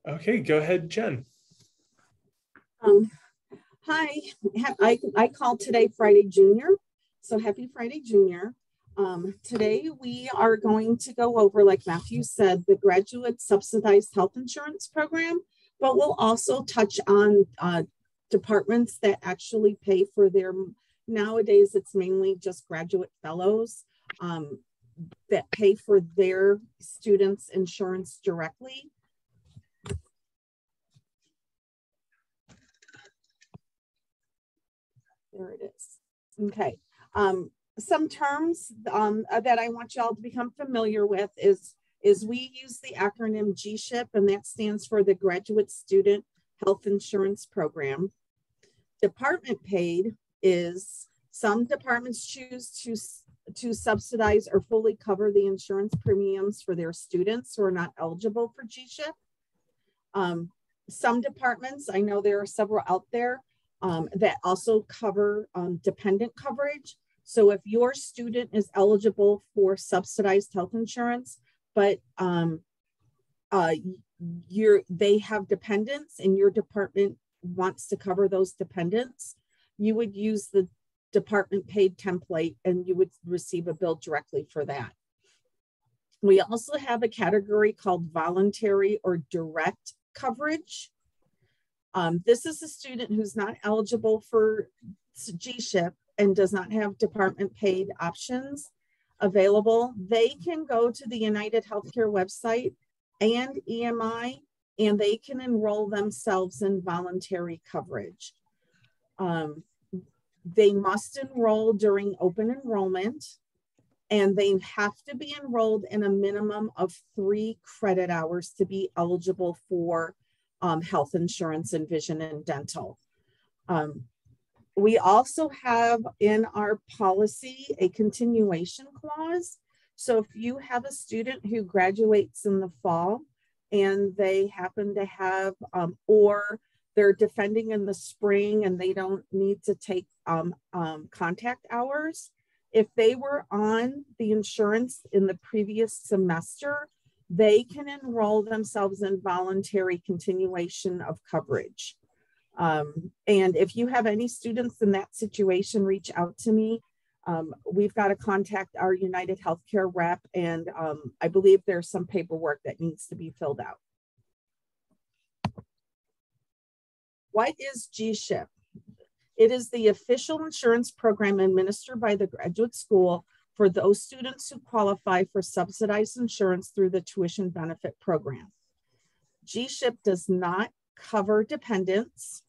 Okay, go ahead, Jen. Hi, I called today Friday Junior, so happy Friday Junior. Today we are going to go over, like Matthew said, the graduate subsidized health insurance program, but we'll also touch on departments that actually pay for their, nowadays it's mainly just graduate fellows that pay for their students' insurance directly. There it is. Okay. Some terms that I want y'all to become familiar with is we use the acronym GSHIP, and that stands for the Graduate Student Health Insurance Program. Department paid is some departments choose to subsidize or fully cover the insurance premiums for their students who are not eligible for GSHIP. Some departments, I know there are several out there, that also cover dependent coverage. So if your student is eligible for subsidized health insurance, but they have dependents and your department wants to cover those dependents, you would use the department paid template and you would receive a bill directly for that. We also have a category called voluntary or direct coverage. This is a student who's not eligible for GSHIP and does not have department paid options available. They can go to the United Healthcare website and EMI, and they can enroll themselves in voluntary coverage. They must enroll during open enrollment, and they have to be enrolled in a minimum of 3 credit hours to be eligible for health insurance and vision and dental. We also have in our policy a continuation clause. So if you have a student who graduates in the fall and they happen to have, or they're defending in the spring and they don't need to take contact hours, if they were on the insurance in the previous semester, they can enroll themselves in voluntary continuation of coverage. And if you have any students in that situation, reach out to me. We've got to contact our United Healthcare rep, and I believe there's some paperwork that needs to be filled out. What is GSHIP? It is the official insurance program administered by the graduate school for those students who qualify for subsidized insurance through the tuition benefit program. GSHIP does not cover dependents.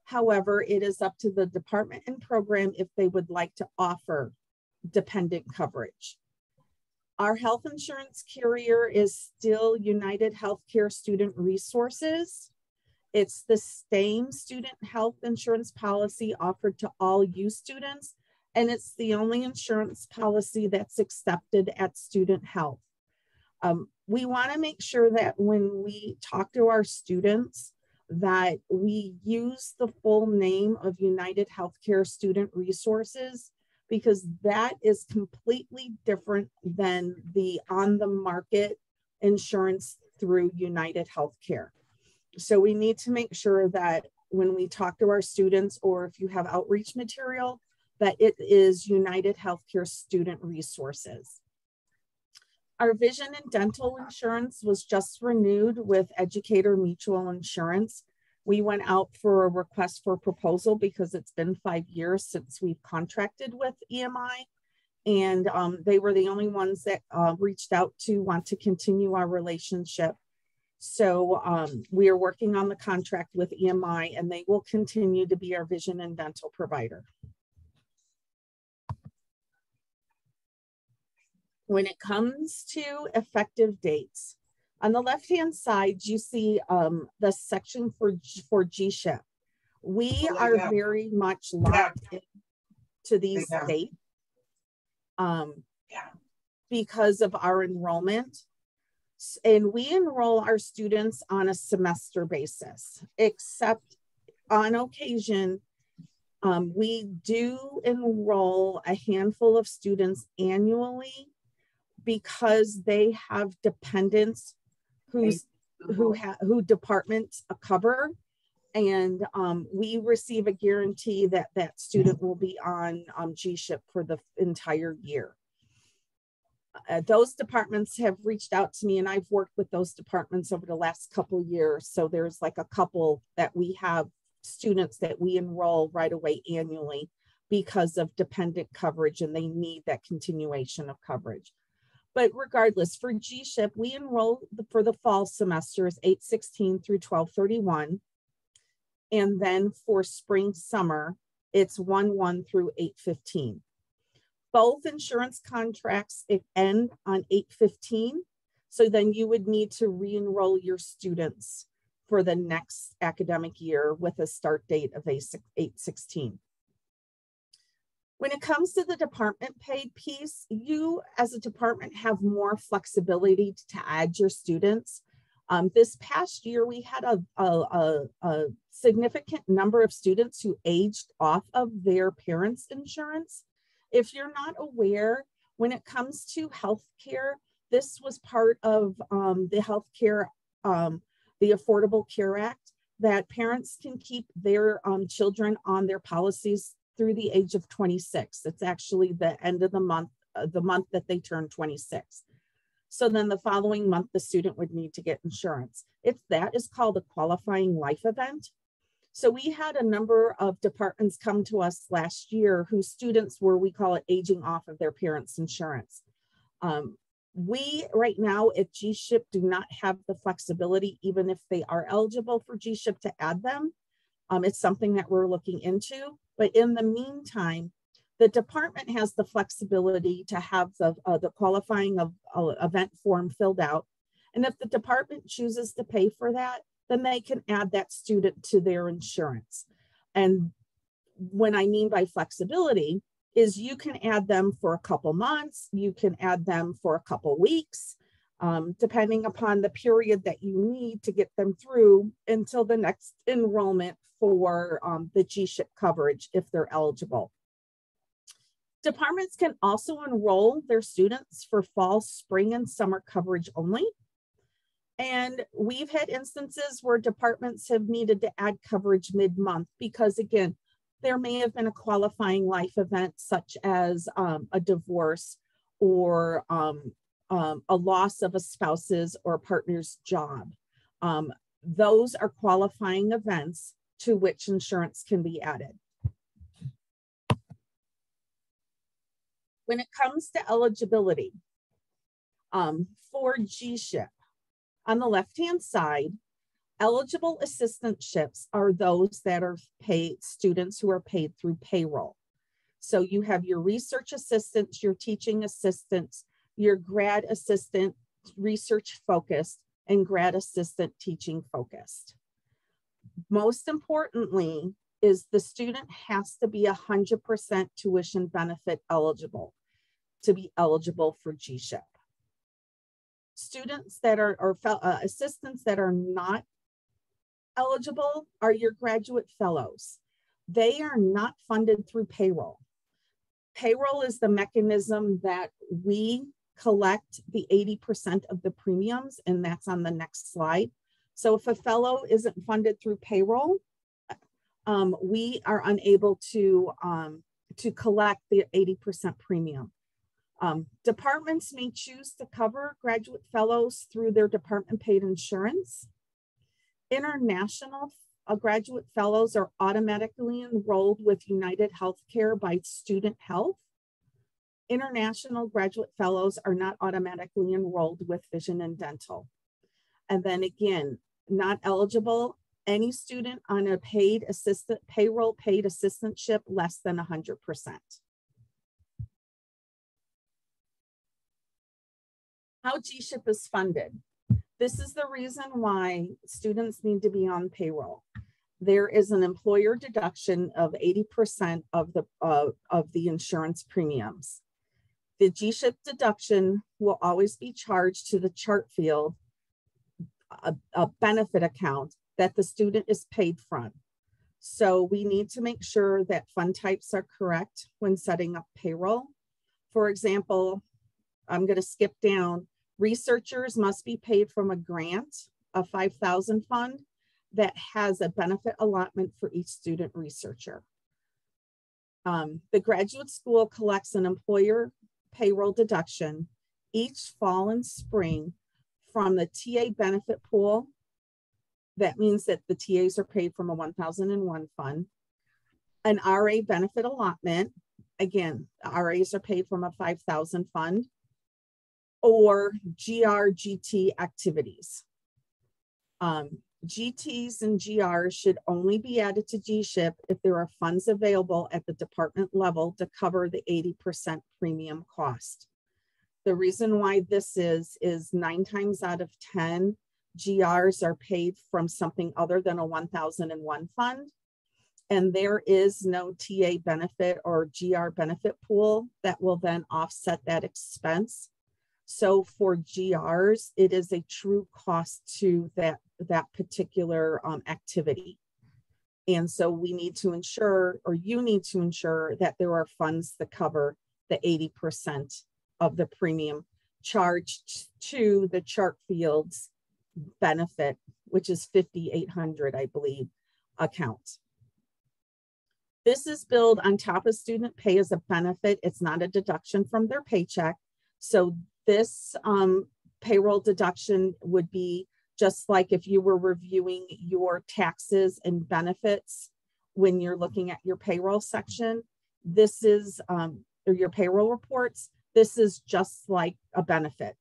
However, it is up to the department and program if they would like to offer dependent coverage. Our health insurance carrier is still United Healthcare Student Resources. It's the same student health insurance policy offered to all U students, and it's the only insurance policy that's accepted at Student Health. We want to make sure that when we talk to our students that we use the full name of United Healthcare Student Resources, because that is completely different than the on-the-market insurance through United Healthcare. So we need to make sure that when we talk to our students, or if you have outreach material, that it is United Healthcare Student Resources. Our vision and dental insurance was just renewed with Educator Mutual Insurance. We went out for a request for proposal because it's been 5 years since we've contracted with EMI, and they were the only ones that reached out to want to continue our relationship. So we are working on the contract with EMI, and they will continue to be our vision and dental provider. When it comes to effective dates, on the left-hand side, you see the section for GSHIP. We are very much locked into these dates because of our enrollment. And we enroll our students on a semester basis, except on occasion, we do enroll a handful of students annually because they have dependents whose who departments cover, and we receive a guarantee that that student will be on GSHIP for the entire year. Those departments have reached out to me, and I've worked with those departments over the last couple of years. So there's like a couple that we have students that we enroll right away annually because of dependent coverage, and they need that continuation of coverage. But regardless, for GSHIP, we enroll for the fall semesters 8/16 through 12/31. And then for spring summer, it's 1/1 through 8/15. Both insurance contracts end on 8/15. So then you would need to re-enroll your students for the next academic year with a start date of 8/16. When it comes to the department paid piece, you as a department have more flexibility to add your students. This past year, we had a significant number of students who aged off of their parents' insurance. If you're not aware, when it comes to healthcare, this was part of the healthcare, the Affordable Care Act, that parents can keep their children on their policies through the age of 26. It's actually the end of the month that they turn 26. So then the following month, the student would need to get insurance. That is called a qualifying life event. So we had a number of departments come to us last year whose students were, we call it, aging off of their parents' insurance. We right now at GSHIP do not have the flexibility, even if they are eligible for GSHIP, to add them. It's something that we're looking into. But in the meantime, the department has the flexibility to have the qualifying event form filled out. And if the department chooses to pay for that, then they can add that student to their insurance. And what I mean by flexibility is you can add them for a couple months, you can add them for a couple weeks, depending upon the period that you need to get them through until the next enrollment for the GSHIP coverage if they're eligible. Departments can also enroll their students for fall, spring, and summer coverage only. And we've had instances where departments have needed to add coverage mid-month because, again, there may have been a qualifying life event such as a divorce or a loss of a spouse's or partner's job. Those are qualifying events to which insurance can be added. When it comes to eligibility for GSHIP, on the left-hand side, eligible assistantships are those that are paid, students who are paid through payroll. So you have your research assistants, your teaching assistants, your grad assistant research focused, and grad assistant teaching focused. Most importantly is the student has to be 100% tuition benefit eligible to be eligible for GSHIP. Students that are, or assistants that are not eligible are your graduate fellows. They are not funded through payroll. Payroll is the mechanism that we collect the 80% of the premiums, and that's on the next slide. So if a fellow isn't funded through payroll, we are unable to collect the 80% premium. Departments may choose to cover graduate fellows through their department paid insurance. International graduate fellows are automatically enrolled with United Healthcare by Student Health. International graduate fellows are not automatically enrolled with Vision and Dental. And then again, not eligible, any student on a paid assistant, payroll paid assistantship less than 100%. How GSHIP is funded. This is the reason why students need to be on payroll. There is an employer deduction of 80% of the insurance premiums. The GSHIP deduction will always be charged to the chart field, a benefit account that the student is paid from. So we need to make sure that fund types are correct when setting up payroll. For example, I'm going to skip down. Researchers must be paid from a grant a 5,000 fund that has a benefit allotment for each student researcher. The graduate school collects an employer payroll deduction each fall and spring from the TA benefit pool. That means that the TAs are paid from a 1001 fund. An RA benefit allotment, again, the RAs are paid from a 5,000 fund, or GT activities. GTs and GRs should only be added to GSHIP if there are funds available at the department level to cover the 80% premium cost. The reason why this is 9 times out of 10, GRs are paid from something other than a 1001 fund. And there is no TA benefit or GR benefit pool that will then offset that expense. So for GRs, it is a true cost to that particular activity. And so we need to ensure, or you need to ensure, that there are funds that cover the 80% of the premium charged to the chart fields benefit, which is 5,800, I believe, account. This is billed on top of student pay as a benefit. It's not a deduction from their paycheck. So this payroll deduction would be just like if you were reviewing your taxes and benefits when you're looking at your payroll section. This is, or your payroll reports, this is just like a benefit.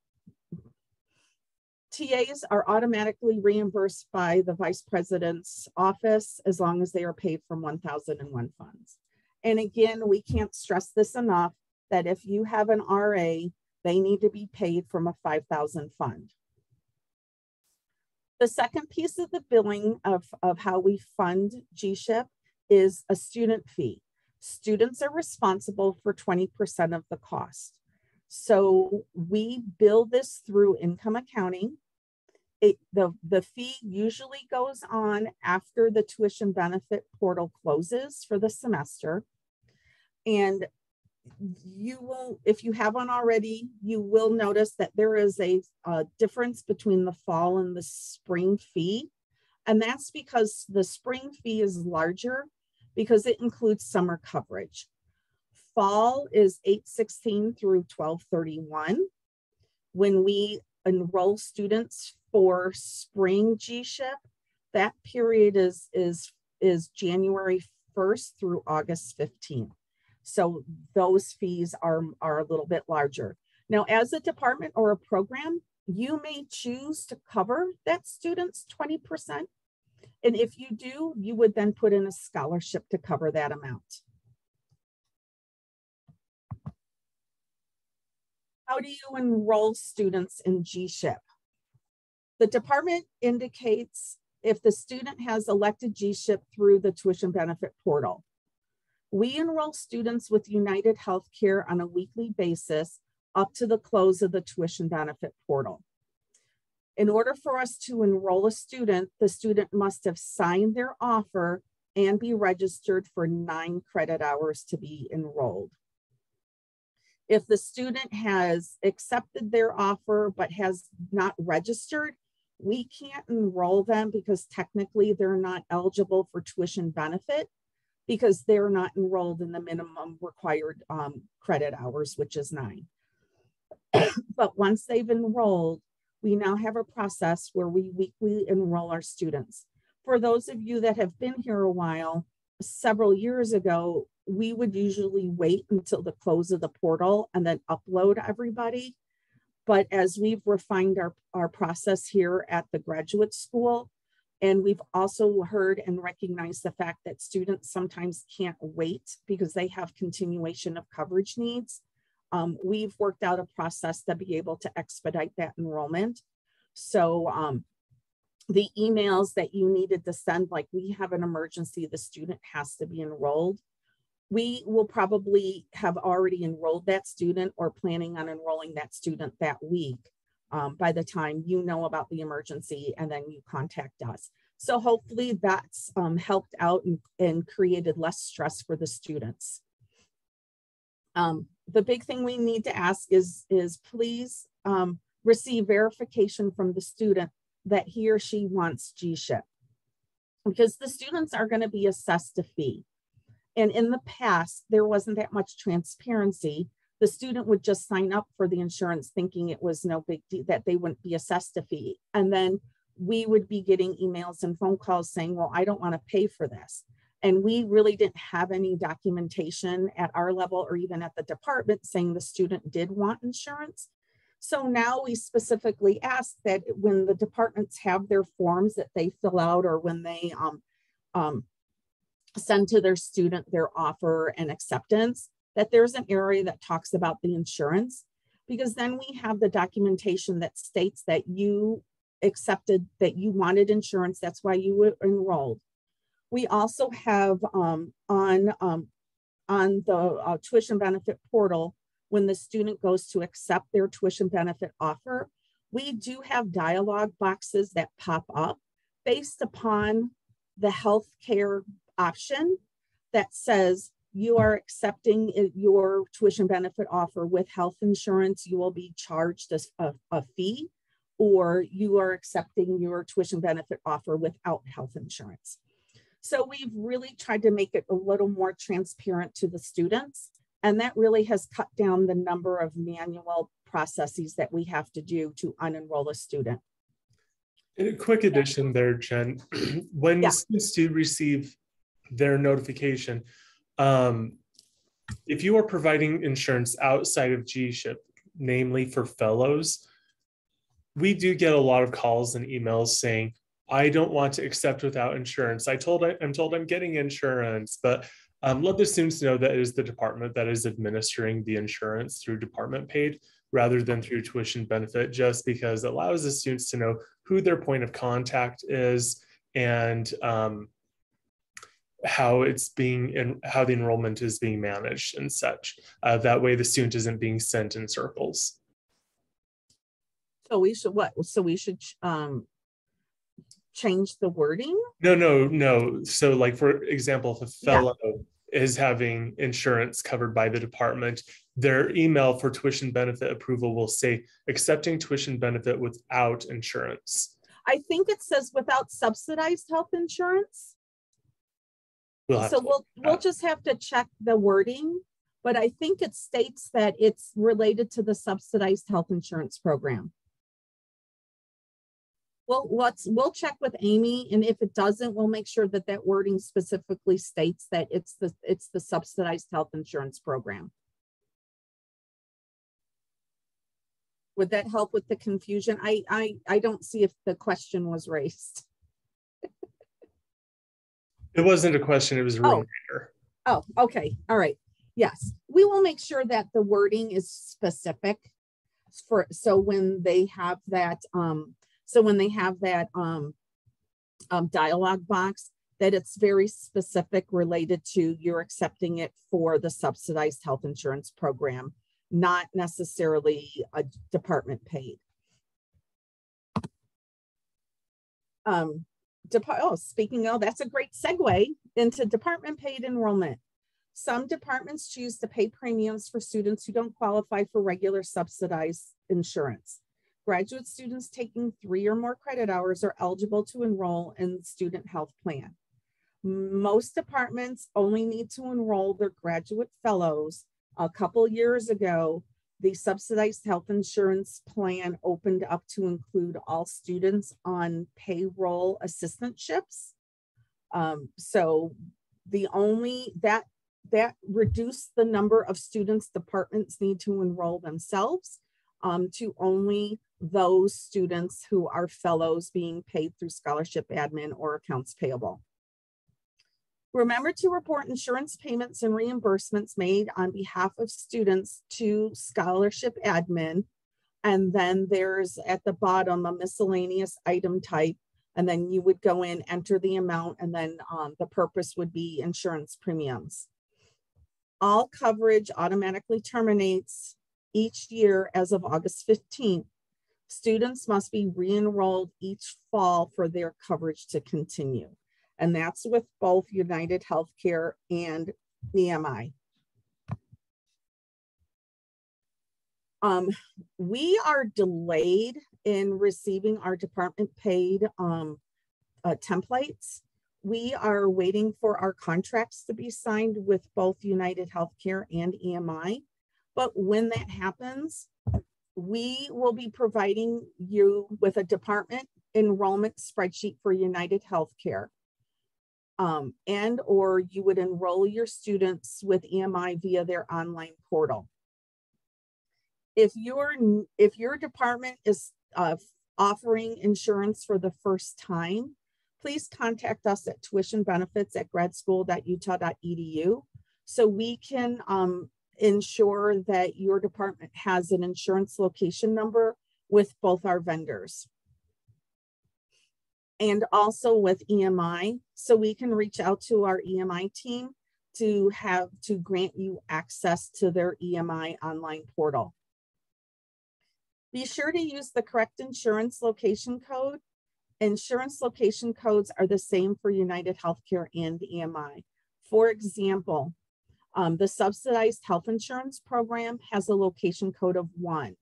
TAs are automatically reimbursed by the Vice President's office as long as they are paid from 1001 funds. And again, we can't stress this enough, that if you have an RA, they need to be paid from a 5,000 fund. The second piece of the billing of how we fund GSHIP is a student fee. Students are responsible for 20% of the cost. So we bill this through income accounting. The fee usually goes on after the tuition benefit portal closes for the semester. And you will, if you haven't already, you will notice that there is a difference between the fall and the spring fee. And that's because the spring fee is larger because it includes summer coverage. Fall is 8/16 through 12/31. When we enroll students for spring GSHIP, that period is January 1st through August 15th. So those fees are a little bit larger. Now, as a department or a program, you may choose to cover that student's 20%. And if you do, you would then put in a scholarship to cover that amount. How do you enroll students in GSHIP? The department indicates if the student has elected GSHIP through the tuition benefit portal. We enroll students with United Healthcare on a weekly basis up to the close of the tuition benefit portal. In order for us to enroll a student, the student must have signed their offer and be registered for 9 credit hours to be enrolled. If the student has accepted their offer but has not registered, we can't enroll them because technically they're not eligible for tuition benefit because they're not enrolled in the minimum required credit hours, which is 9. But once they've enrolled, we now have a process where we weekly enroll our students. For those of you that have been here a while, several years ago, we would usually wait until the close of the portal and then upload everybody. But as we've refined our process here at the graduate school, and we've also heard and recognized the fact that students sometimes can't wait because they have continuation of coverage needs, we've worked out a process to be able to expedite that enrollment. So the emails that you needed to send, like we have an emergency, the student has to be enrolled. We will probably have already enrolled that student or planning on enrolling that student that week by the time you know about the emergency and then you contact us. So hopefully that's helped out and created less stress for the students. The big thing we need to ask is please receive verification from the student that he or she wants GSHIP, because the students are going to be assessed a fee. And in the past, there wasn't that much transparency. The student would just sign up for the insurance thinking it was no big deal, that they wouldn't be assessed a fee. And then we would be getting emails and phone calls saying, well, I don't want to pay for this. And we really didn't have any documentation at our level or even at the department saying the student did want insurance. So now we specifically ask that when the departments have their forms that they fill out, or when they send to their student their offer and acceptance, that there's an area that talks about the insurance, because then we have the documentation that states that you accepted, that you wanted insurance, that's why you enrolled. We also have on the tuition benefit portal, when the student goes to accept their tuition benefit offer, we do have dialogue boxes that pop up based upon the healthcare option that says you are accepting your tuition benefit offer with health insurance, you will be charged a fee, or you are accepting your tuition benefit offer without health insurance. So we've really tried to make it a little more transparent to the students. And that really has cut down the number of manual processes that we have to do to unenroll a student. And a quick addition there, Jen, when students do receive their notification, if you are providing insurance outside of GSHIP, namely for fellows, we do get a lot of calls and emails saying, I don't want to accept without insurance. I'm told I'm getting insurance, but let the students know that it is the department that is administering the insurance through department paid rather than through tuition benefit, just because it allows the students to know who their point of contact is and how it's being and how the enrollment is being managed and such. That way the student isn't being sent in circles. So we should what? So we should change the wording? No. So like, for example, if a fellow is having insurance covered by the department, their email for tuition benefit approval will say accepting tuition benefit without insurance. I think it says without subsidized health insurance. We'll just have to check the wording, but I think it states that it's related to the subsidized health insurance program. Well, we'll check with Amy, and if it doesn't, we'll make sure that that wording specifically states that it's the subsidized health insurance program. Would that help with the confusion? I don't see if the question was raised. It wasn't a question, it was a reminder. Oh, okay. All right. Yes, we will make sure that the wording is specific so when they have that dialogue box, that it's very specific related to you're accepting it for the subsidized health insurance program, not necessarily a department paid. Speaking of, that's a great segue into department paid enrollment. Some departments choose to pay premiums for students who don't qualify for regular subsidized insurance. Graduate students taking 3 or more credit hours are eligible to enroll in the student health plan. Most departments only need to enroll their graduate fellows. A couple years ago, the subsidized health insurance plan opened up to include all students on payroll assistantships. So that reduced the number of students departments need to enroll themselves to only those students who are fellows being paid through scholarship admin or accounts payable. Remember to report insurance payments and reimbursements made on behalf of students to scholarship admin. And then there's at the bottom a miscellaneous item type. And then you would go in, enter the amount, and then the purpose would be insurance premiums. All coverage automatically terminates each year as of August 15th. Students must be re-enrolled each fall for their coverage to continue. And that's with both United Healthcare and Emi. We are delayed in receiving our department paid templates. We are waiting for our contracts to be signed with both United Healthcare and EMI. But when that happens, we will be providing you with a department enrollment spreadsheet for United Healthcare. And or you would enroll your students with EMI via their online portal. If your department is offering insurance for the first time, please contact us at tuitionbenefits@gradschool.utah.edu so we can ensure that your department has an insurance location number with both our vendors. And also with EMI, so we can reach out to our EMI team to grant you access to their EMI online portal. Be sure to use the correct insurance location code. Insurance location codes are the same for United Healthcare and EMI. For example, the subsidized health insurance program has a location code of 1.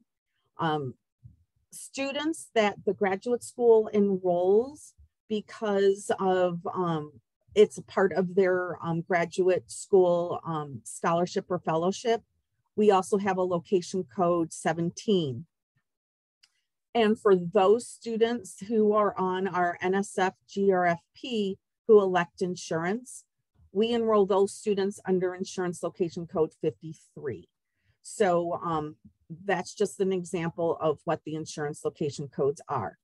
Students that the graduate school enrolls because of it's a part of their graduate school scholarship or fellowship, we also have a location code 17. And for those students who are on our NSF GRFP who elect insurance, we enroll those students under insurance location code 53. So that's just an example of what the insurance location codes are.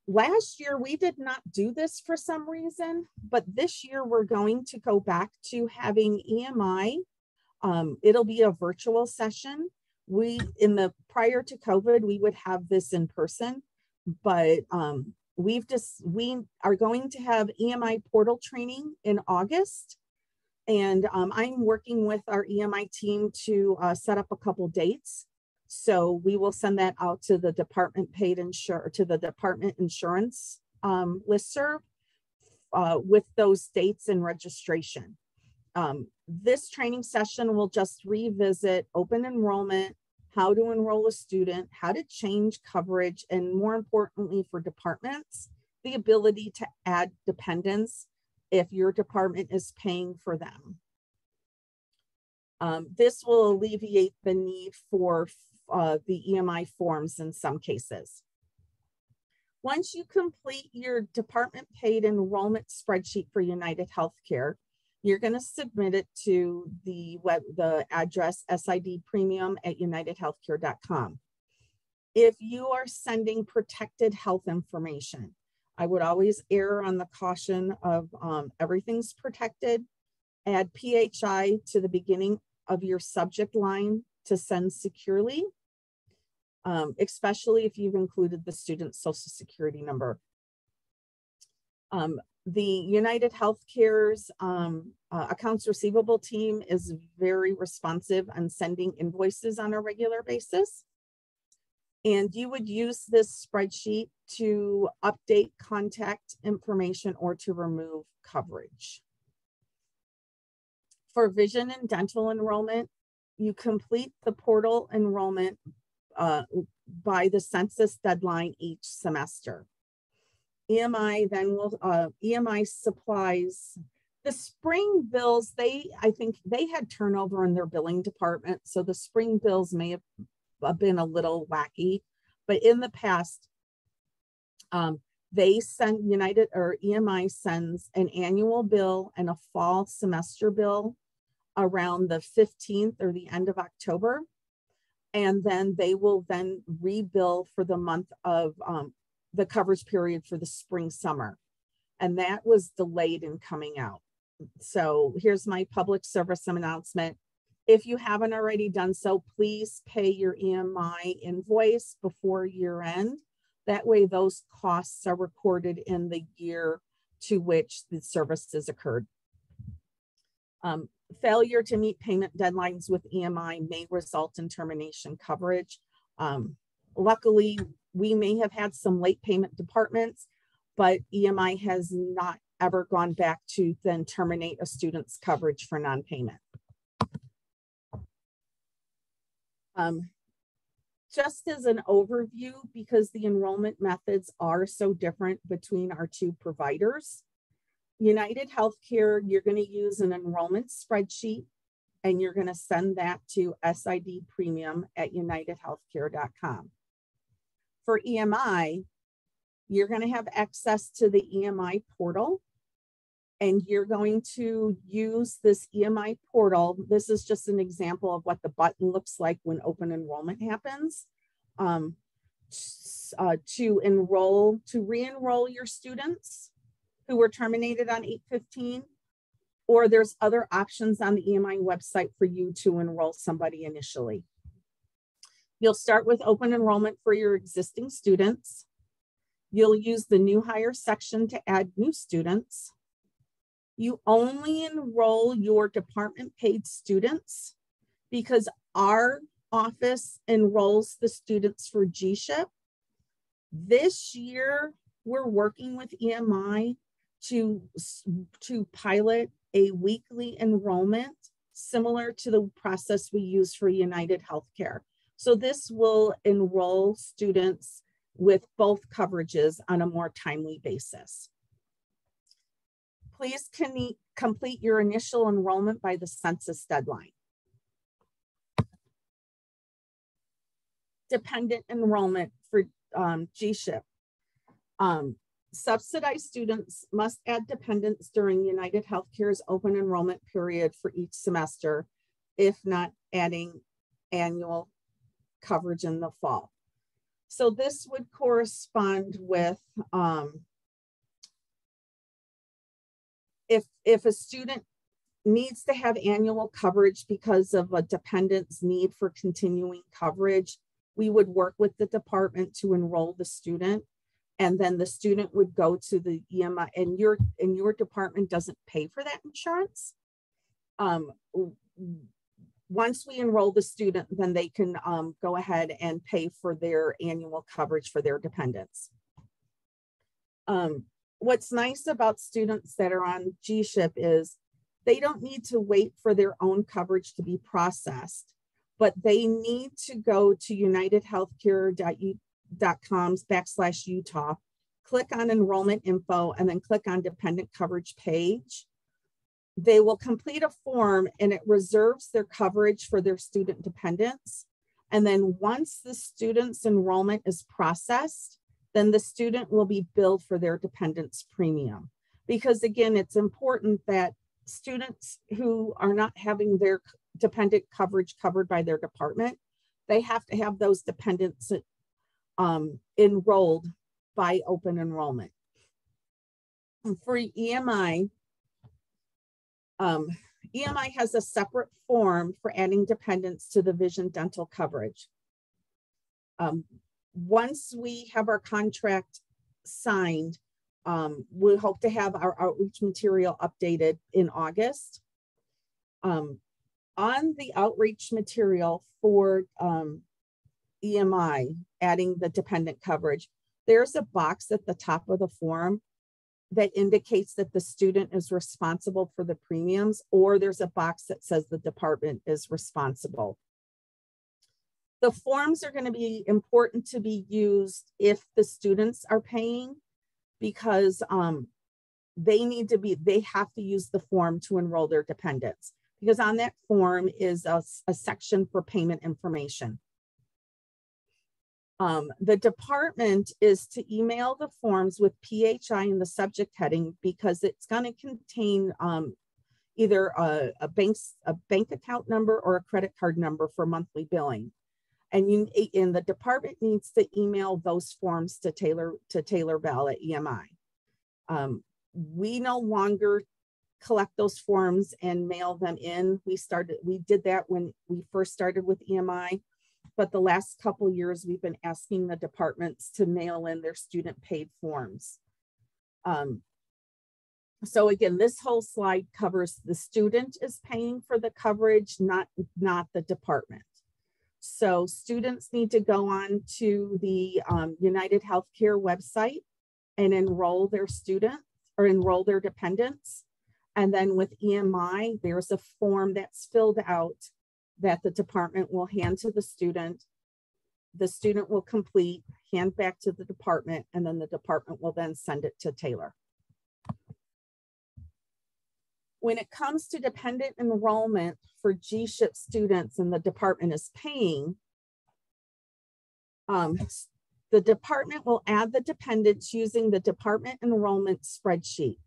Last year, we did not do this for some reason, but this year we're going to go back to having EMI. It'll be a virtual session. Prior to COVID, we would have this in person, but we are going to have EMI portal training in August. And I'm working with our EMI team to set up a couple dates. So we will send that out to the department department insurance listserv with those dates and registration. This training session will just revisit open enrollment, how to enroll a student, how to change coverage, and more importantly for departments, the ability to add dependents if your department is paying for them. This will alleviate the need for the EMI forms in some cases. Once you complete your department paid enrollment spreadsheet for United Healthcare, you're going to submit it to the address sidpremium@unitedhealthcare.com. If you are sending protected health information, I would always err on the caution of everything's protected. Add PHI to the beginning of your subject line to send securely, especially if you've included the student's social security number. The United Healthcare's accounts receivable team is very responsive on sending invoices on a regular basis. And you would use this spreadsheet to update contact information or to remove coverage. For vision and dental enrollment, you complete the portal enrollment by the census deadline each semester. EMI then will, EMI supplies the spring bills. I think they had turnover in their billing department. So the spring bills may have been a little wacky, but in the past, they send EMI sends an annual bill and a fall semester bill around the 15th or the end of October. And then they will then rebill for the month of the coverage period for the spring summer. And that was delayed in coming out. So here's my public service announcement. If you haven't already done so, please pay your EMI invoice before year end. That way those costs are recorded in the year to which the services occurred. Failure to meet payment deadlines with EMI may result in termination coverage. Luckily, we may have had some late payment departments, but EMI has not ever gone back to then terminate a student's coverage for non-payment. Just as an overview, because the enrollment methods are so different between our two providers, United Healthcare, you're going to use an enrollment spreadsheet and you're going to send that to sidpremium@unitedhealthcare.com. For EMI, you're going to have access to the EMI portal, and you're going to use this EMI portal. This is just an example of what the button looks like when open enrollment happens, to re-enroll your students who were terminated on 8/15, or there's other options on the EMI website for you to enroll somebody initially. You'll start with open enrollment for your existing students. You'll use the new hire section to add new students. You only enroll your department paid students because our office enrolls the students for GSHIP. This year, we're working with EMI to pilot a weekly enrollment similar to the process we use for United Healthcare. So this will enroll students with both coverages on a more timely basis. Please complete your initial enrollment by the census deadline. Dependent enrollment for GSHIP. Subsidized students must add dependents during United Healthcare's open enrollment period for each semester, if not adding annual coverage in the fall. So this would correspond with if a student needs to have annual coverage because of a dependent's need for continuing coverage, we would work with the department to enroll the student, and then the student would go to the EMI, and your department doesn't pay for that insurance. Once we enroll the student, then they can go ahead and pay for their annual coverage for their dependents. What's nice about students that are on GSHIP is they don't need to wait for their own coverage to be processed, but they need to go to unitedhealthcare.com/Utah, click on enrollment info, and then click on dependent coverage page. They will complete a form and it reserves their coverage for their student dependents. And then once the student's enrollment is processed, then the student will be billed for their dependents premium. Because again, it's important that students who are not having their dependent coverage covered by their department, they have to have those dependents enrolled by open enrollment. And for EMI, EMI has a separate form for adding dependents to the vision dental coverage. Once we have our contract signed, we hope to have our outreach material updated in August. On the outreach material for EMI, adding the dependent coverage, there's a box at the top of the form that indicates that the student is responsible for the premiums, or there's a box that says the department is responsible. The forms are going to be important to be used if the students are paying, because they have to use the form to enroll their dependents, because on that form is a section for payment information. The department is to email the forms with PHI in the subject heading, because it's going to contain either a bank account number or a credit card number for monthly billing. And the department needs to email those forms to Taylor Bell at EMI. We no longer collect those forms and mail them in. We did that when we first started with EMI, but the last couple years we've been asking the departments to mail in their student paid forms. So again, this whole slide covers the student is paying for the coverage, not the department. So students need to go on to the United Healthcare website and enroll their students or enroll their dependents. And then with EMI, there's a form that's filled out that the department will hand to the student. the student will complete, hand back to the department, and then the department will then send it to Taylor. When it comes to dependent enrollment for GSHIP students and the department is paying, the department will add the dependents using the department enrollment spreadsheet.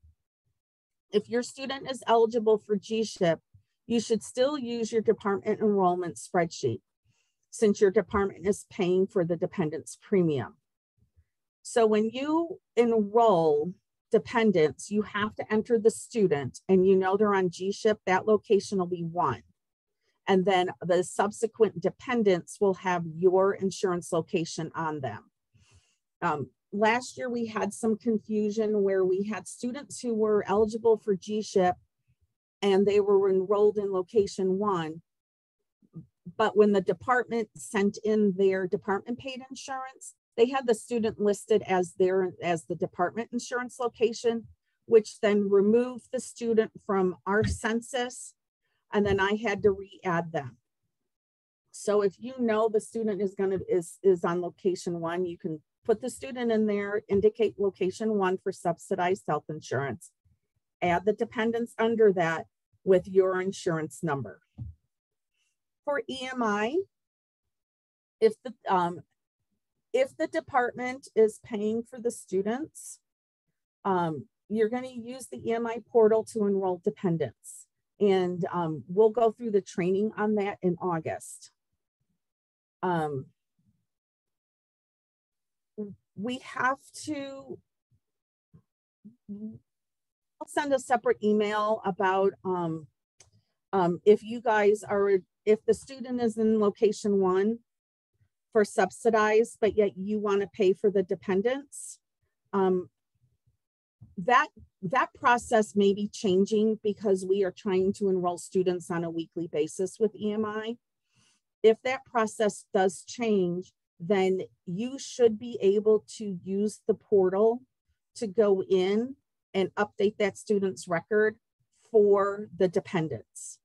If your student is eligible for GSHIP, you should still use your department enrollment spreadsheet since your department is paying for the dependents premium. So when you enroll dependents, you have to enter the student and you know they're on GSHIP, that location will be 1. And then the subsequent dependents will have your insurance location on them. Last year, we had some confusion where we had students who were eligible for GSHIP and they were enrolled in location 1. But when the department sent in their department paid insurance, they had the student listed as the department insurance location, which then removed the student from our census. And then I had to re-add them. So if you know the student is on location 1, you can put the student in there, indicate location 1 for subsidized health insurance, add the dependents under that with your insurance number. For EMI, if the department is paying for the students, you're going to use the EMI portal to enroll dependents. And we'll go through the training on that in August. We have to I'll send a separate email about if the student is in location 1 for subsidized, but yet you want to pay for the dependents. That process may be changing because we are trying to enroll students on a weekly basis with EMI. If that process does change, then you should be able to use the portal to go in and update that student's record for the dependents.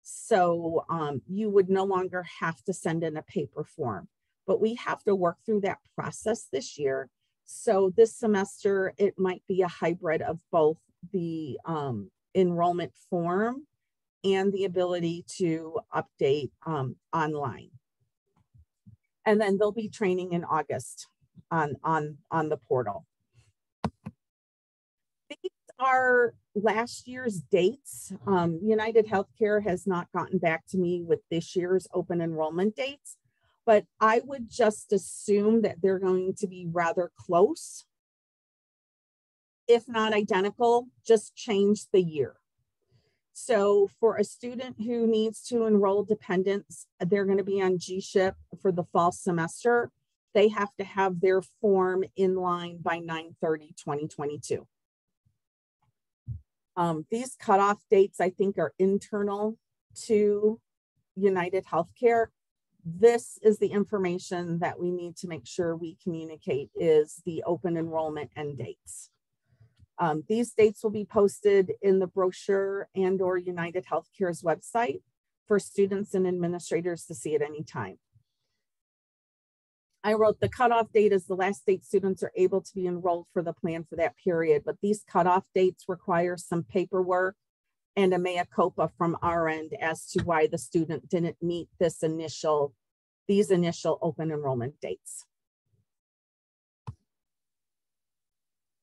So you would no longer have to send in a paper form, but we have to work through that process this year. So this semester, it might be a hybrid of both the enrollment form and the ability to update online. And then there'll be training in August on the portal. These are last year's dates. United Healthcare has not gotten back to me with this year's open enrollment dates, but I would just assume that they're going to be rather close. If not identical, just change the year. So for a student who needs to enroll dependents, they're going to be on GSHIP for the fall semester. They have to have their form in line by 9/30/2022. These cutoff dates, I think, are internal to United Healthcare. This is the information that we need to make sure we communicate is the open enrollment end dates. These dates will be posted in the brochure and/or United Healthcare's website for students and administrators to see at any time. I wrote the cutoff date is the last date students are able to be enrolled for the plan for that period, but these cutoff dates require some paperwork and a mea culpa from our end as to why the student didn't meet these initial open enrollment dates.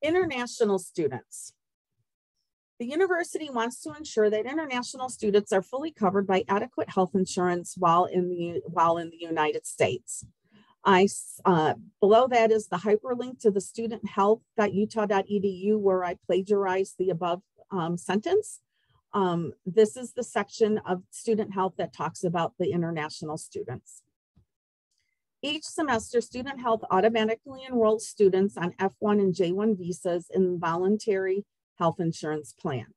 International students. The university wants to ensure that international students are fully covered by adequate health insurance while in the United States. Below that is the hyperlink to the studenthealth.utah.edu where I plagiarized the above sentence. This is the section of student health that talks about the international students. Each semester, Student Health automatically enrolls students on F1 and J1 visas in the voluntary health insurance plan.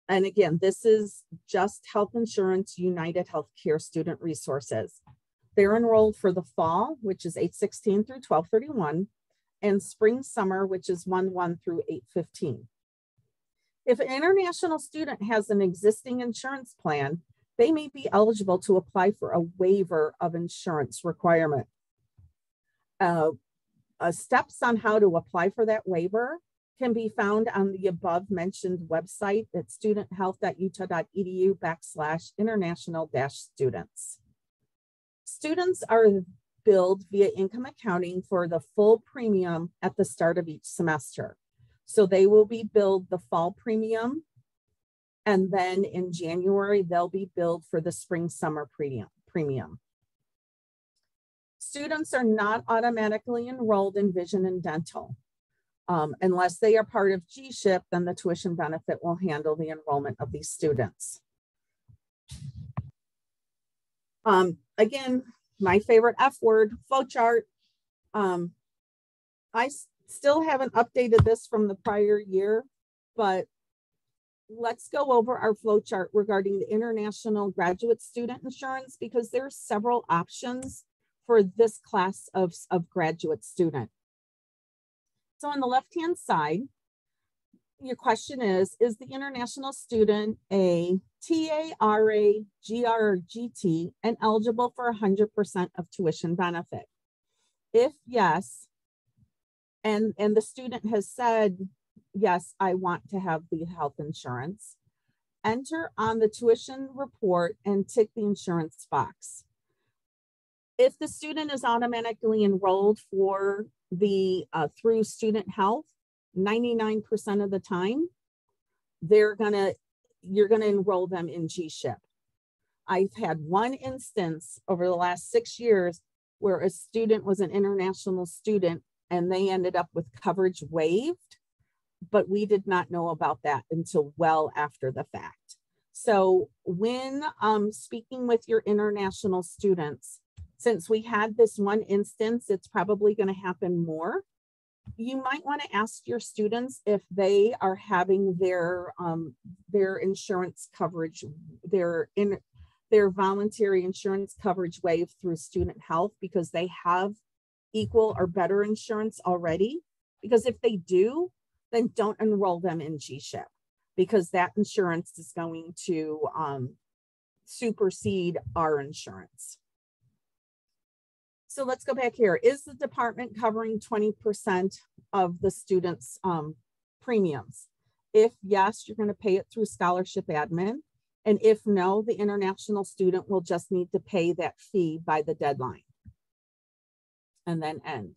And again, this is just health insurance, United Healthcare student resources. They're enrolled for the fall, which is 8/16 through 12/31, and spring summer, which is 1/1 through 8/15. If an international student has an existing insurance plan, they may be eligible to apply for a waiver of insurance requirement. Steps on how to apply for that waiver can be found on the above mentioned website at studenthealth.edu/international-students. Students are billed via income accounting for the full premium at the start of each semester. So they will be billed the fall premium, and then in January, they'll be billed for the spring-summer premium. Students are not automatically enrolled in vision and dental. Unless they are part of GSHIP, then the tuition benefit will handle the enrollment of these students. Again, my favorite F word, flowchart. I still haven't updated this from the prior year, but let's go over our flowchart regarding the international graduate student insurance, because there's several options for this class of graduate student. So on the left-hand side, your question is the international student a TA, RA, GR, or GT and eligible for 100% of tuition benefit? If yes, and the student has said, yes, I want to have the health insurance, enter on the tuition report and tick the insurance box. If the student is automatically enrolled for the through student health, 99% of the time, you're gonna enroll them in GSHIP. I've had one instance over the last 6 years where a student was an international student and they ended up with coverage waived, but we did not know about that until well after the fact. So when speaking with your international students, since we had this one instance, it's probably going to happen more. You might want to ask your students if they are having their insurance coverage, their voluntary insurance coverage waived through student health, because they have equal or better insurance already. Because if they do, then don't enroll them in GSHIP, because that insurance is going to supersede our insurance. So let's go back here. Is the department covering 20% of the students' premiums? If yes, you're going to pay it through scholarship admin. And if no, the international student will just need to pay that fee by the deadline and then end.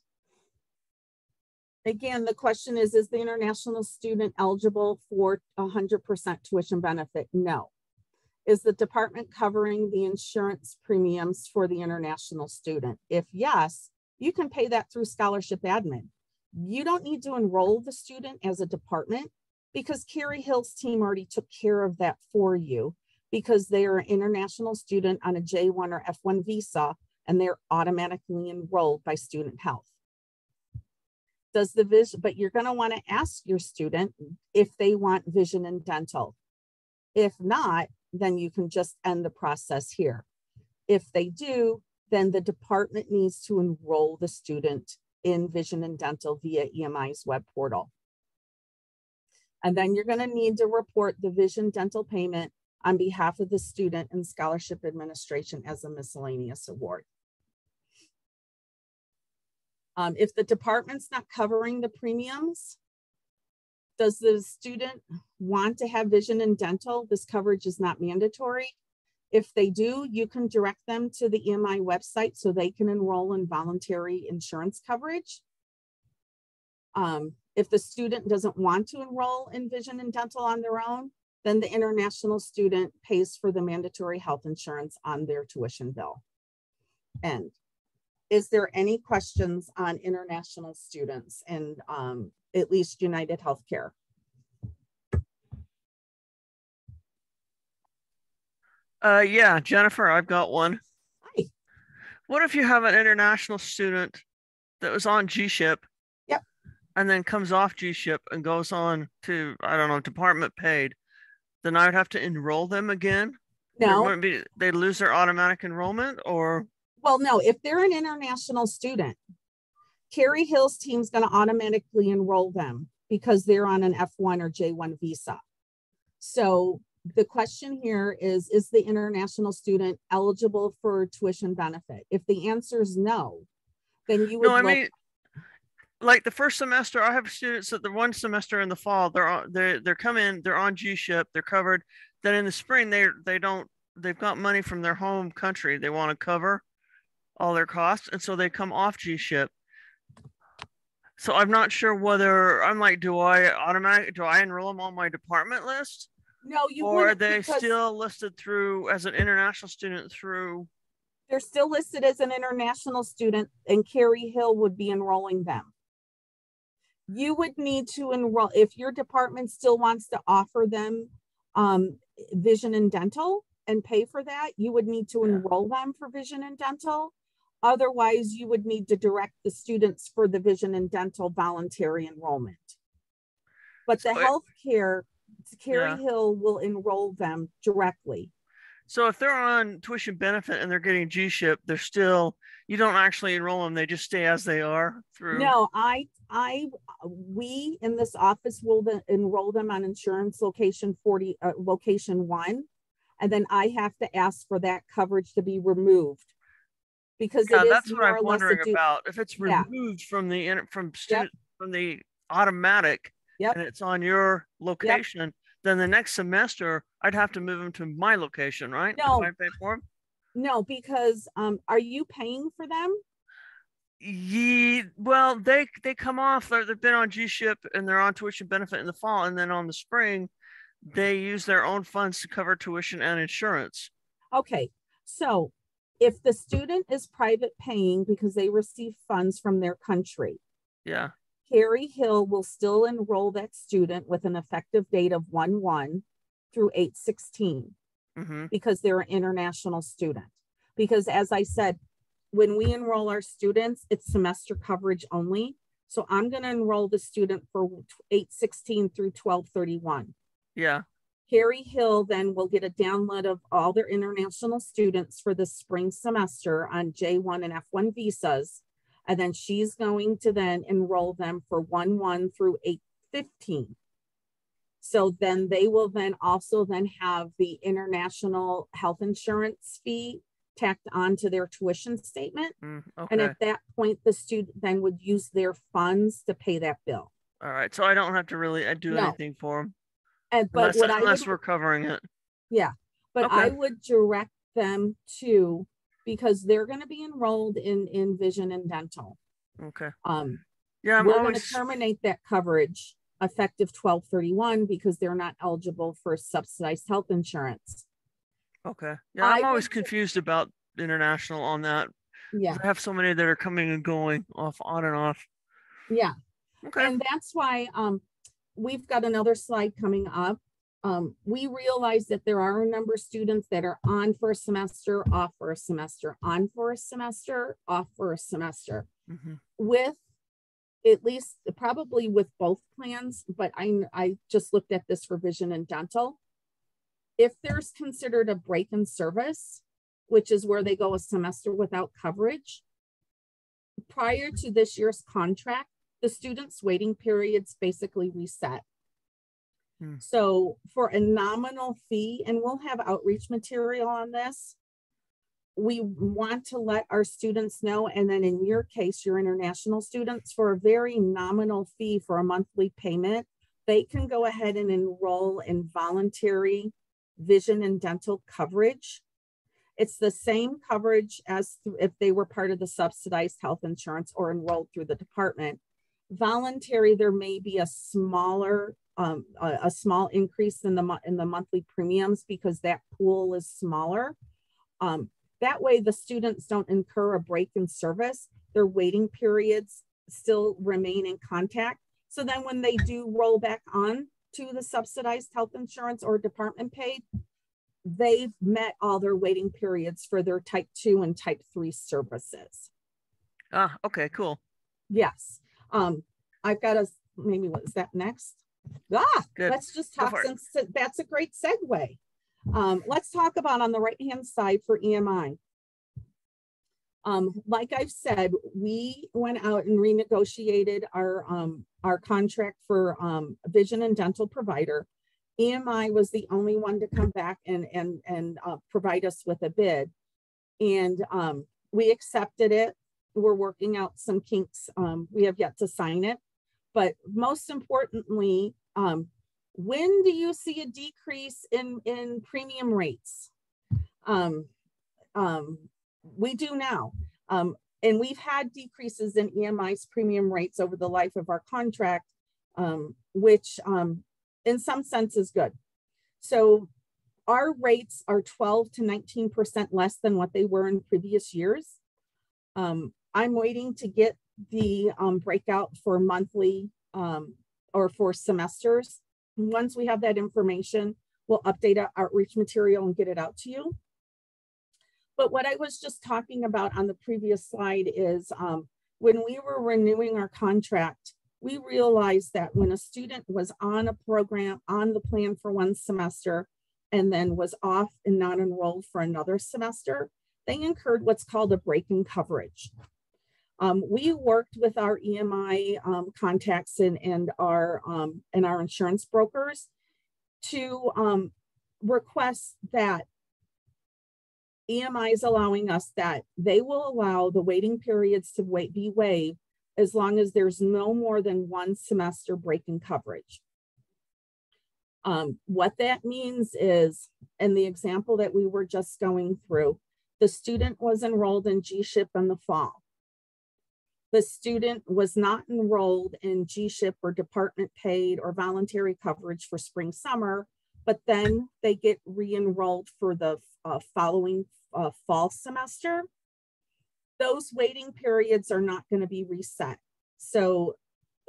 Again, the question is the international student eligible for 100% tuition benefit? No. Is the department covering the insurance premiums for the international student? If yes, you can pay that through scholarship admin. You don't need to enroll the student as a department, because Carrie Hill's team already took care of that for you, because they are an international student on a J1 or F1 visa, and they're automatically enrolled by student health. Does the vision, but you're going to want to ask your student if they want vision and dental. If not, then you can just end the process here. If they do, then the department needs to enroll the student in vision and dental via EMI's web portal. And then you're going to need to report the vision dental payment on behalf of the student and scholarship administration as a miscellaneous award. If the department's not covering the premiums, does the student want to have vision and dental? This coverage is not mandatory. If they do, you can direct them to the EMI website so they can enroll in voluntary insurance coverage. If the student doesn't want to enroll in vision and dental on their own, then the international student pays for the mandatory health insurance on their tuition bill. And is there any questions on international students and at least United Healthcare? Yeah, Jennifer, I've got one. Hi. What if you have an international student that was on GSHIP? Yep. And then comes off GSHIP and goes on to, I don't know, department paid? Then I would have to enroll them again? No. They lose their automatic enrollment, or? Well, no, if they're an international student, Carrie Hill's team's going to automatically enroll them because they're on an F1 or J1 visa. So the question here is the international student eligible for tuition benefit? If the answer is no, then you would No, I mean, like the first semester, I have students that the one semester in the fall, they're come in, they're on GSHIP, they're covered. Then in the spring, they've got money from their home country. They want to cover all their costs, and so they come off GSHIP. So I'm not sure whether I'm like, do I enroll them on my department list? no, you Or are wouldn't, they because still listed through as an international student through? they're still listed as an international student, and Carrie Hill would be enrolling them. You would need to enroll, if your department still wants to offer them vision and dental and pay for that, you would need to enroll them for vision and dental. Otherwise, you would need to direct the students for the vision and dental voluntary enrollment. But the healthcare, Carrie Hill will enroll them directly. So if they're on tuition benefit and they're getting GSHIP, they're still, you don't actually enroll them, they just stay as they are through. No, we in this office will enroll them on insurance location 40, location 1, and then I have to ask for that coverage to be removed, because it is that's what I'm wondering about. If it's removed from the from the automatic, and it's on your location, then the next semester I'd have to move them to my location, right? No, if I pay for them? No, because are you paying for them? Well, they come off. They've been on GSHIP and they're on tuition benefit in the fall, and then on the spring, they use their own funds to cover tuition and insurance. Okay, so if the student is private paying because they receive funds from their country, Carrie Hill will still enroll that student with an effective date of 1/1 through 8/16, because they're an international student. Because as I said, when we enroll our students, it's semester coverage only. So I'm going to enroll the student for 8/16 through 12/31. Yeah. Carrie Hill then will get a download of all their international students for the spring semester on J1 and F1 visas. And then she's going to then enroll them for 1/1 through 8/15. So then they will then also then have the international health insurance fee tacked onto their tuition statement. And at that point, the student then would use their funds to pay that bill. All right. So I don't have to really do anything for them. But unless we're covering it. Yeah. But I would direct them to, because they're going to be enrolled in vision and dental. Okay. We're going to terminate that coverage effective 12/31 because they're not eligible for subsidized health insurance. Okay. Yeah, I'm always confused about international on that. Yeah. I have so many that are coming and going on and off. Yeah. Okay. And that's why we've got another slide coming up. We realize that there are a number of students that are on for a semester, off for a semester, on for a semester, off for a semester. With at least probably with both plans, but I just looked at this for vision and dental. If there's considered a break in service, which is where they go a semester without coverage, prior to this year's contract, the student's waiting periods basically reset. So for a nominal fee, and we'll have outreach material on this, we want to let our students know, and then in your case, your international students, for a very nominal fee for a monthly payment, they can go ahead and enroll in voluntary vision and dental coverage. It's the same coverage as if they were part of the subsidized health insurance or enrolled through the department. Voluntary, there may be a smaller, a small increase in the monthly premiums because that pool is smaller. That way the students don't incur a break in service. Their waiting periods still remain in contact. So then when they do roll back on to the subsidized health insurance or department paid, they've met all their waiting periods for their type 2 and type 3 services. Okay, cool. Yes. I've got maybe what is that next? Good. Let's just talk, since that's a great segue. Let's talk about on the right-hand side for EMI. Like I've said, we went out and renegotiated our contract for vision and dental provider. EMI was the only one to come back and provide us with a bid. And we accepted it. We're working out some kinks. We have yet to sign it. But most importantly, when do you see a decrease in premium rates? We do now. And we've had decreases in EMI's premium rates over the life of our contract, which in some sense is good. So our rates are 12 to 19% less than what they were in previous years. I'm waiting to get the breakout for monthly or for semesters. Once we have that information, we'll update our outreach material and get it out to you. But what I was just talking about on the previous slide is when we were renewing our contract, we realized that when a student was on a program, on the plan for one semester, and then was off and not enrolled for another semester, they incurred what's called a break in coverage. We worked with our EMI contacts and our insurance brokers to request that EMI is allowing us that they will allow the waiting periods to be waived as long as there's no more than one semester break in coverage. What that means is, in the example that we were just going through, the student was enrolled in GSHIP in the fall. The student was not enrolled in GSHIP or department paid or voluntary coverage for spring, summer, but then they get re-enrolled for the following fall semester. Those waiting periods are not going to be reset. So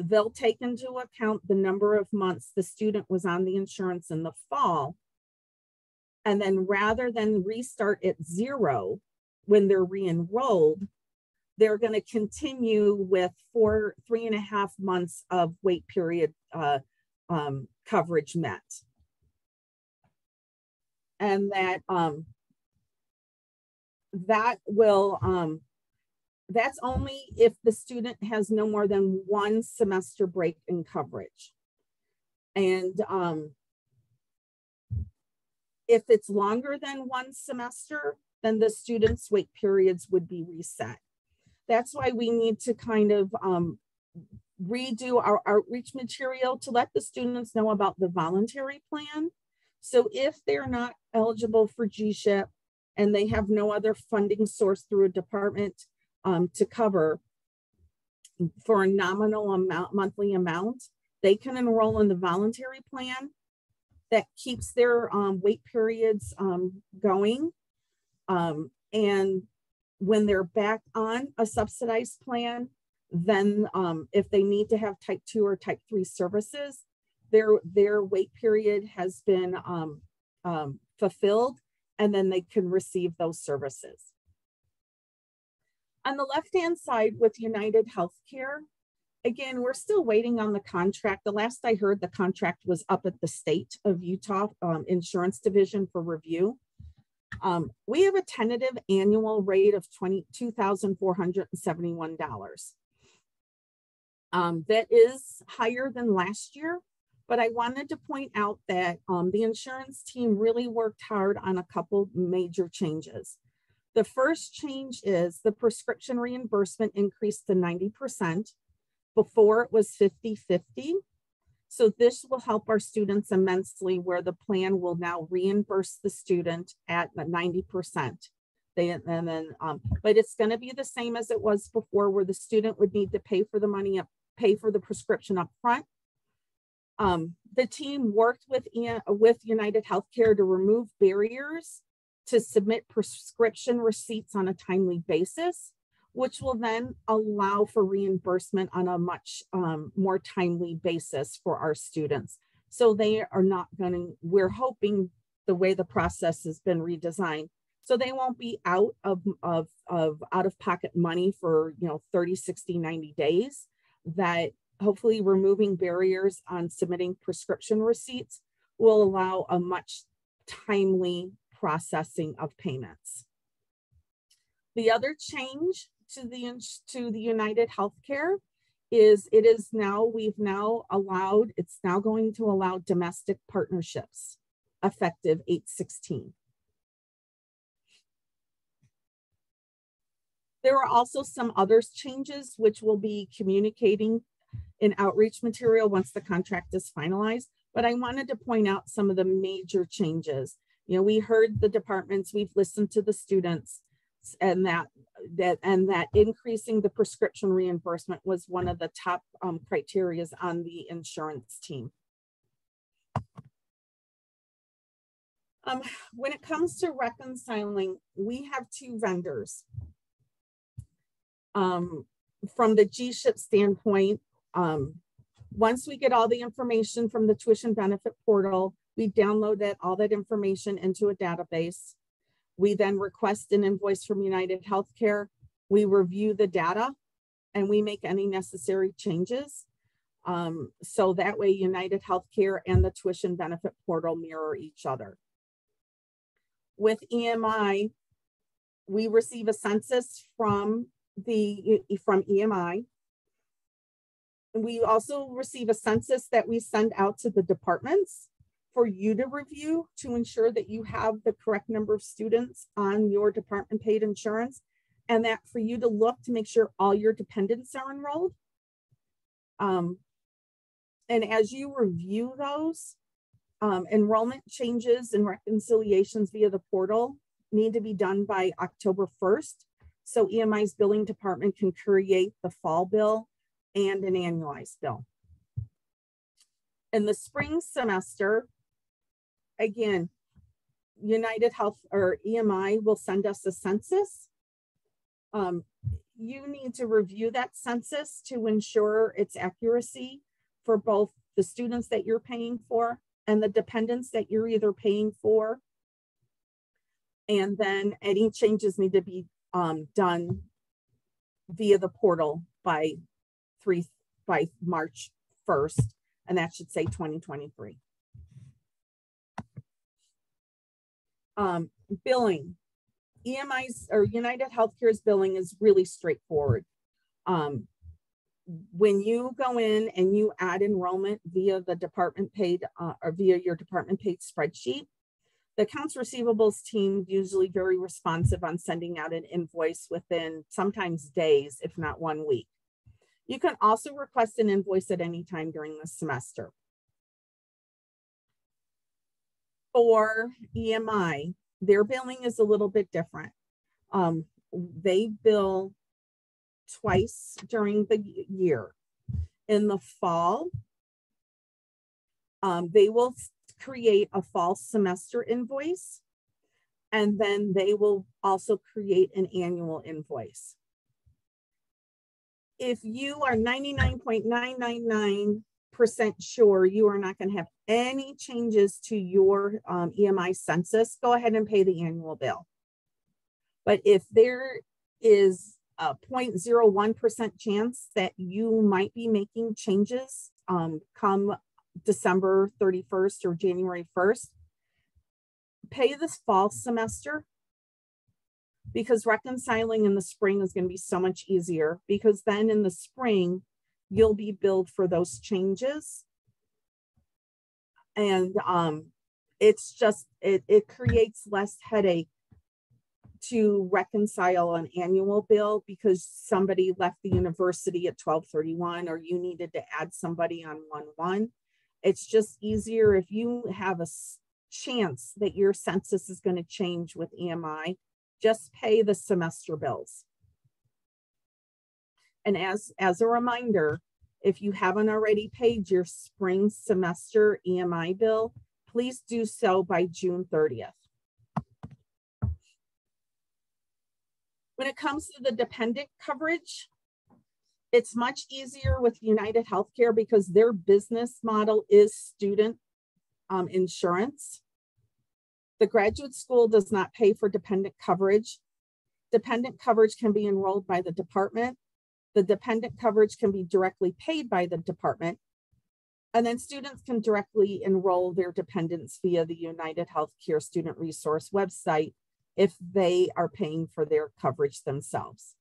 they'll take into account the number of months the student was on the insurance in the fall. And then rather than restart at 0 when they're re-enrolled, they're going to continue with 3.5 months of wait period coverage met. And that will, that's only if the student has no more than one semester break in coverage. And if it's longer than one semester, then the student's wait periods would be reset. That's why we need to kind of redo our outreach material to let the students know about the voluntary plan. So if they're not eligible for GSHIP and they have no other funding source through a department to cover for a nominal amount, monthly amount, they can enroll in the voluntary plan that keeps their wait periods going. And when they're back on a subsidized plan, then if they need to have type 2 or type 3 services, their wait period has been fulfilled, and then they can receive those services. On the left-hand side with United Healthcare, again, we're still waiting on the contract. The last I heard, the contract was up at the state of Utah Insurance Division for review. We have a tentative annual rate of $22,471. That is higher than last year, but I wanted to point out that the insurance team really worked hard on a couple major changes. The first change is the prescription reimbursement increased to 90%. Before it was 50-50. So this will help our students immensely, where the plan will now reimburse the student at 90%. But it's going to be the same as it was before, where the student would need to pay for the money up, pay for the prescription up front. The team worked with United Healthcare to remove barriers to submit prescription receipts on a timely basis, which will then allow for reimbursement on a much more timely basis for our students. So they are not going to, we're hoping the way the process has been redesigned, so they won't be out of out-of-pocket money for 30, 60, 90 days, that hopefully removing barriers on submitting prescription receipts will allow a much timely processing of payments. The other change to the United Healthcare is we've now allowed, it's now going to allow it's now going to allow domestic partnerships effective 8/16. There are also some other changes which we'll be communicating in outreach material once the contract is finalized, but I wanted to point out some of the major changes. You know, we heard the departments, we've listened to the students, and that increasing the prescription reimbursement was one of the top criteria on the insurance team. When it comes to reconciling, we have two vendors. From the GSHIP standpoint, once we get all the information from the tuition benefit portal, we download all that information into a database. We then request an invoice from United Healthcare. We review the data and we make any necessary changes. So that way United Healthcare and the tuition benefit portal mirror each other. With EMI, we receive a census from EMI. We also receive a census that we send out to the departments for you to review to ensure that you have the correct number of students on your department paid insurance, and that for you to look to make sure all your dependents are enrolled. And as you review those, enrollment changes and reconciliations via the portal need to be done by October 1st. So EMI's billing department can create the fall bill and an annualized bill. In the spring semester, again, United Health or EMI will send us a census. You need to review that census to ensure its accuracy for both the students that you're paying for and the dependents that you're either paying for. And then any changes need to be done via the portal by March 1st, and that should say 2023. Billing. EMI's or United Healthcare's billing is really straightforward. When you go in and you add enrollment via the department paid or via your department paid spreadsheet, the accounts receivables team usually very responsive on sending out an invoice within sometimes days, if not 1 week. You can also request an invoice at any time during the semester. For EMI, their billing is a little bit different. They bill twice during the year. In the fall, they will create a fall semester invoice, and then they will also create an annual invoice. If you are 99.999% sure you are not going to have any changes to your EMI census, go ahead and pay the annual bill. But if there is a 0.01% chance that you might be making changes come December 31st or January 1st, pay this fall semester, because reconciling in the spring is going to be so much easier, because then in the spring, you'll be billed for those changes. And it's just, it creates less headache to reconcile an annual bill because somebody left the university at 12/31 or you needed to add somebody on 1/1. It's just easier if you have a chance that your census is going to change with EMI, just pay the semester bills. And as a reminder, if you haven't already paid your spring semester EMI bill, please do so by June 30th. When it comes to the dependent coverage, it's much easier with United Healthcare because their business model is student insurance. The graduate school does not pay for dependent coverage. Dependent coverage can be enrolled by the department. The dependent coverage can be directly paid by the department. And then students can directly enroll their dependents via the United Healthcare Student Resource website if they are paying for their coverage themselves.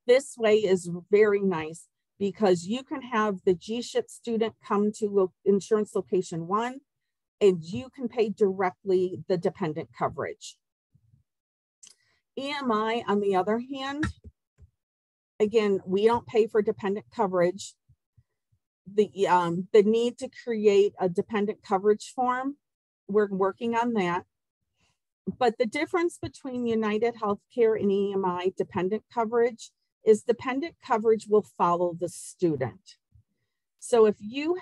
This way is very nice because you can have the GSHIP student come to insurance location 1 and you can pay directly the dependent coverage. EMI, on the other hand, again, we don't pay for dependent coverage. The need to create a dependent coverage form, we're working on that. But the difference between United Healthcare and EMI dependent coverage is dependent coverage will follow the student. So if you're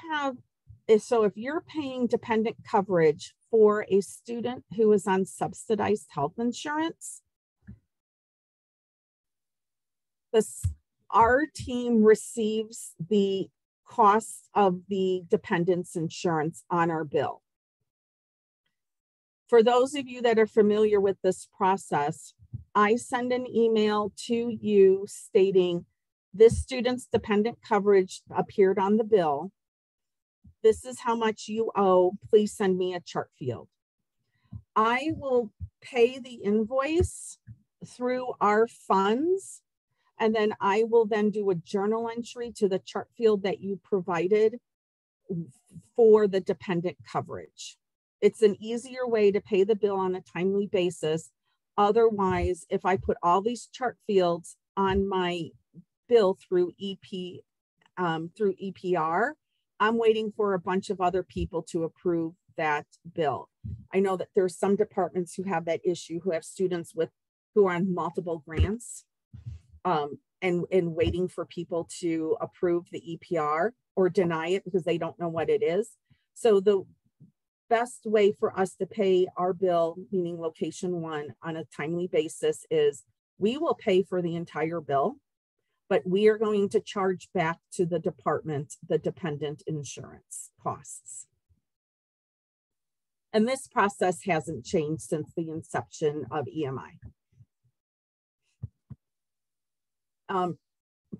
paying dependent coverage for a student who is on subsidized health insurance, our team receives the costs of the dependent's insurance on our bill. For those of you that are familiar with this process, I send an email to you stating this student's dependent coverage appeared on the bill. This is how much you owe. Please send me a chart field. I will pay the invoice through our funds, and then I will then do a journal entry to the chart field that you provided for the dependent coverage. It's an easier way to pay the bill on a timely basis. Otherwise, if I put all these chart fields on my bill through EPR, I'm waiting for a bunch of other people to approve that bill. I know that there's some departments who have that issue, who have students who are on multiple grants and waiting for people to approve the EPR or deny it because they don't know what it is. So the best way for us to pay our bill, meaning location 1, on a timely basis is we will pay for the entire bill, but we are going to charge back to the department the dependent insurance costs. And this process hasn't changed since the inception of EMI.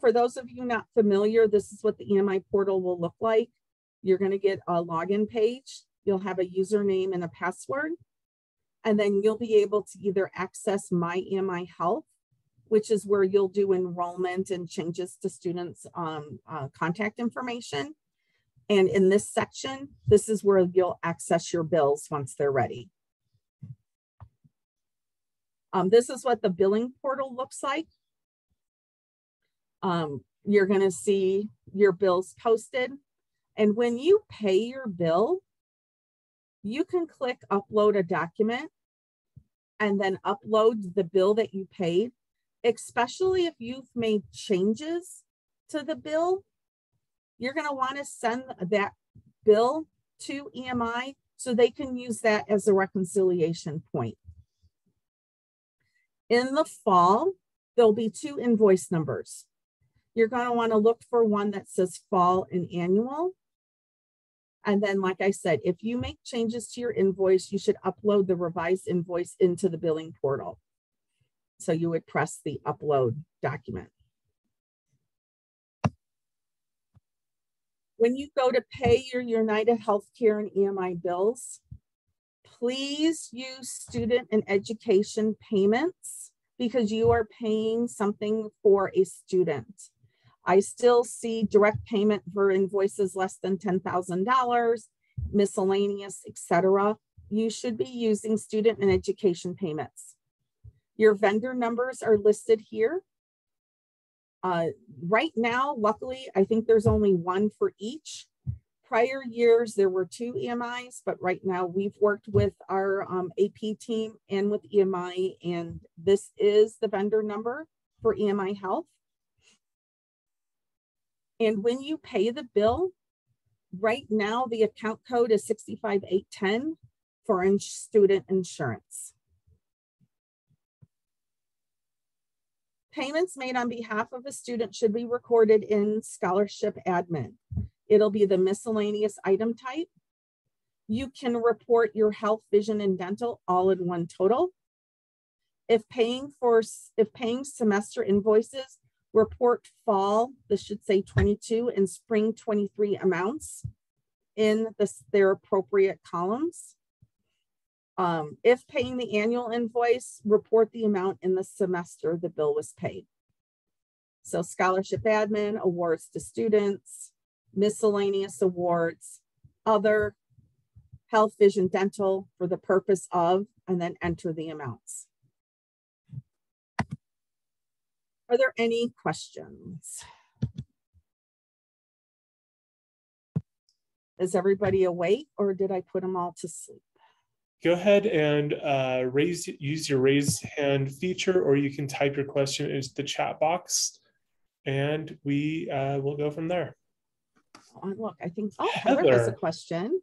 For those of you not familiar, this is what the EMI portal will look like. You're going to get a login page. You'll have a username and a password, and then you'll be able to either access My EMI Health, which is where you'll do enrollment and changes to students' contact information. And in this section, this is where you'll access your bills once they're ready. This is what the billing portal looks like. You're going to see your bills posted. And when you pay your bill, you can click upload a document and then upload the bill that you paid, especially if you've made changes to the bill. You're going to want to send that bill to EMI so they can use that as a reconciliation point. In the fall, there'll be 2 invoice numbers. You're going to want to look for one that says fall and annual. And then, like I said, if you make changes to your invoice, you should upload the revised invoice into the billing portal. So you would press the upload document. When you go to pay your United Healthcare and EMI bills, please use student and education payments because you are paying something for a student. I still see direct payment for invoices less than $10,000, miscellaneous, etc. You should be using student and education payments. Your vendor numbers are listed here. Right now, luckily, I think there's only 1 for each. Prior years, there were 2 EMIs, but right now we've worked with our AP team and with EMI, and this is the vendor number for EMI Health. And when you pay the bill, right now the account code is 65810 for student insurance. Payments made on behalf of a student should be recorded in scholarship admin. It'll be the miscellaneous item type. You can report your health, vision, and dental all in one total. If paying semester invoices, report fall, this should say 22, and spring 23 amounts in their appropriate columns. If paying the annual invoice, report the amount in the semester the bill was paid. So scholarship admin, awards to students, miscellaneous awards, other, health, vision, dental for the purpose of, and then enter the amounts. Are there any questions? Is everybody awake or did I put them all to sleep? Go ahead and use your raise hand feature, or you can type your question into the chat box and we will go from there. Oh, look, I think, oh, Heather has a question.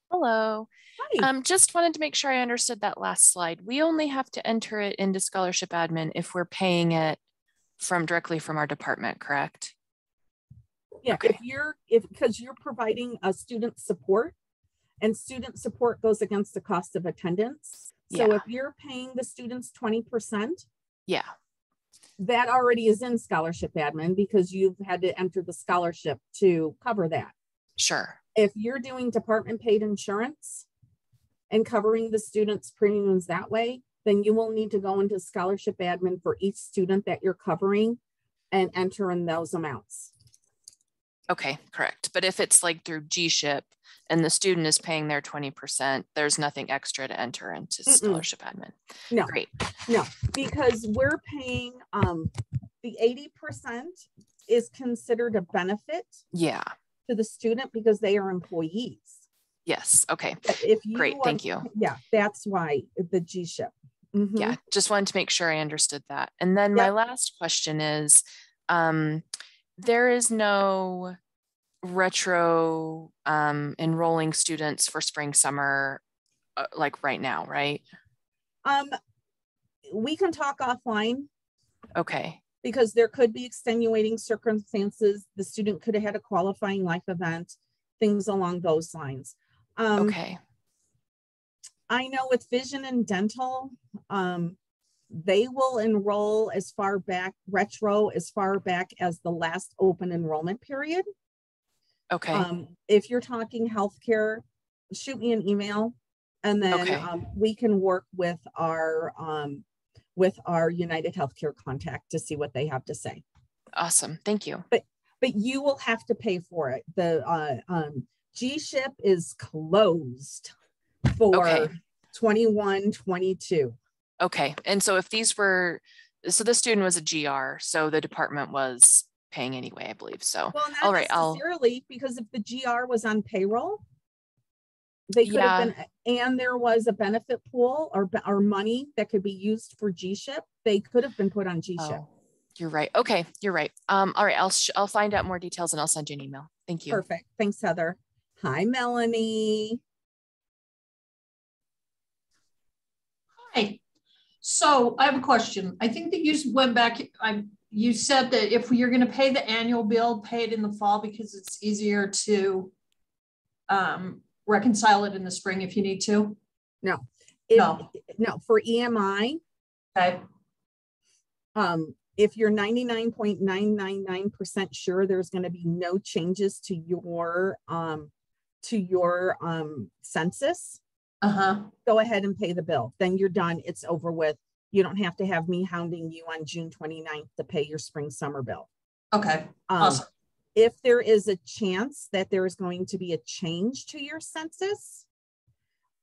Hello. Hi. Just wanted to make sure I understood that last slide. We only have to enter it into scholarship admin if we're paying it directly from our department, correct? Yeah, okay. Because you're providing a student support, and student support goes against the cost of attendance. So Yeah. if you're paying the students 20%, yeah, that already is in scholarship admin because you've had to enter the scholarship to cover that. sure. If you're doing department paid insurance and covering the students' premiums that way, then you will need to go into scholarship admin for each student that you're covering and enter in those amounts. Okay, correct. But if it's like through GSHIP and the student is paying their 20%, there's nothing extra to enter into scholarship admin. No, great. No, because we're paying the 80% is considered a benefit. Yeah. To the student because they are employees. Yes. Okay. If you great. Thank you. Yeah, that's why the GSHIP. Mm-hmm. Yeah, just wanted to make sure I understood that. And then my last question is, there is no retro enrolling students for spring, summer, like right now, right? We can talk offline. Okay. Because there could be extenuating circumstances. The student could have had a qualifying life event, things along those lines. Okay. I know with vision and dental, they will enroll as far back as the last open enrollment period. Okay. If you're talking healthcare, shoot me an email, and then we can work with our United Healthcare contact to see what they have to say. Awesome. Thank you. But you will have to pay for it. The GSHIP is closed for 21-22. Okay. And so if these were, so the student was a GR, so the department was paying anyway, I believe. So, well, not necessarily, because if the GR was on payroll, they could have been, and there was a benefit pool or money that could be used for GSHIP, they could have been put on GSHIP. Oh, you're right. Okay, you're right. All right, I'll find out more details and I'll send you an email. Thank you. Perfect. Thanks, Heather. Hi, Melanie. Hi. So I have a question. I think that you went back. You said that if you're going to pay the annual bill, pay it in the fall because it's easier to reconcile it in the spring if you need to. No, for EMI. Okay. If you're 99.999% sure there's going to be no changes to your census, go ahead and pay the bill. Then you're done. It's over with. You don't have to have me hounding you on June 29th to pay your spring summer bill. Okay. Awesome. If there is a chance that there is going to be a change to your census,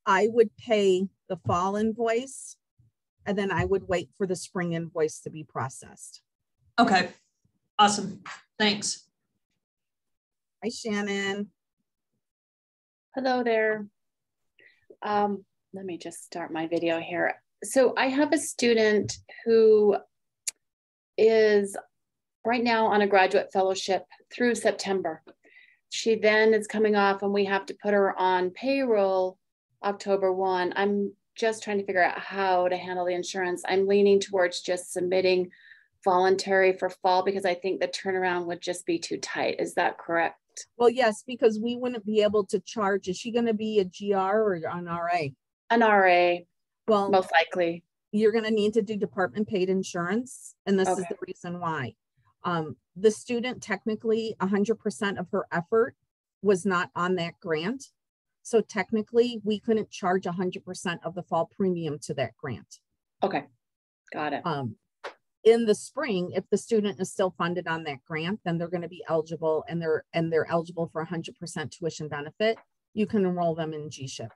I would pay the fall invoice, and then I would wait for the spring invoice to be processed. Okay. Awesome. Thanks. Hi, Shannon. Hello there. Let me just start my video here. So I have a student who is right now on a graduate fellowship through September. She then is coming off and we have to put her on payroll October 1. I'm just trying to figure out how to handle the insurance. I'm leaning towards just submitting voluntary for fall because I think the turnaround would just be too tight. Is that correct? Well, yes, because we wouldn't be able to charge. Is she going to be a GR or an RA? An RA. Well, most likely. You're going to need to do department paid insurance. And this is the reason why. The student, technically 100% of her effort was not on that grant. So technically we couldn't charge 100% of the fall premium to that grant. Okay. Got it. in the spring, if the student is still funded on that grant, then they're going to be eligible, and they're eligible for 100% tuition benefit. You can enroll them in GSHIP.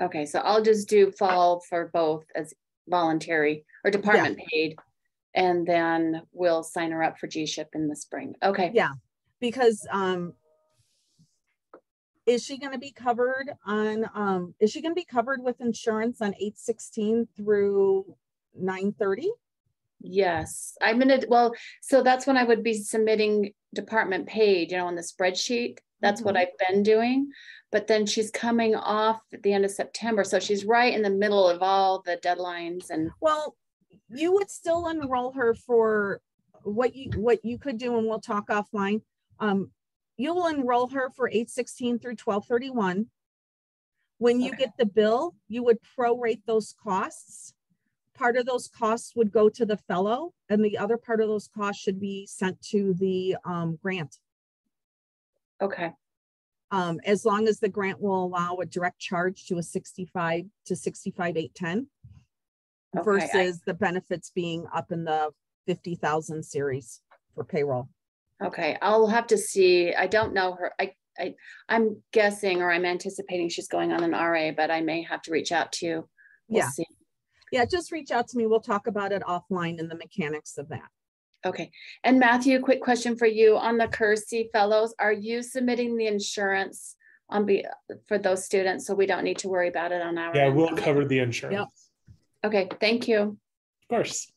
Okay, so I'll just do fall for both as voluntary or department paid, and then we'll sign her up for GSHIP in the spring. Okay. Yeah, because is she going to be covered on? Is she going to be covered with insurance on 8/16 through 9/30? Yes, I'm gonna, well, so that's when I would be submitting department paid, you know, on the spreadsheet. That's what I've been doing. But then she's coming off at the end of September. So she's right in the middle of all the deadlines. And well, you would still enroll her for what you could do, and we'll talk offline. You will enroll her for 8/16 through 12/31. When you get the bill, you would prorate those costs. Part of those costs would go to the fellow, and the other part of those costs should be sent to the grant. okay. As long as the grant will allow a direct charge to a 65 to 65,810 versus the benefits being up in the 50,000 series for payroll. Okay, I'll have to see. I don't know her. I'm guessing, or I'm anticipating she's going on an RA, but I may have to reach out to you. We'll see. Yeah, just reach out to me. We'll talk about it offline and the mechanics of that. Okay. And Matthew, quick question for you on the Kersey fellows. Are you submitting the insurance for those students, so we don't need to worry about it on our end? We'll cover the insurance. Yep. Okay, thank you. Of course.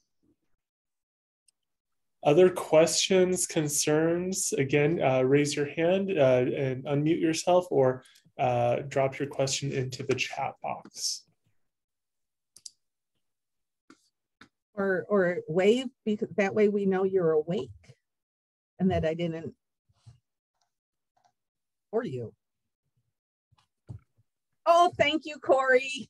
Other questions, concerns? Again, raise your hand and unmute yourself, or drop your question into the chat box. Or wave, because that way we know you're awake and that I didn't or you. Oh, thank you, Corey.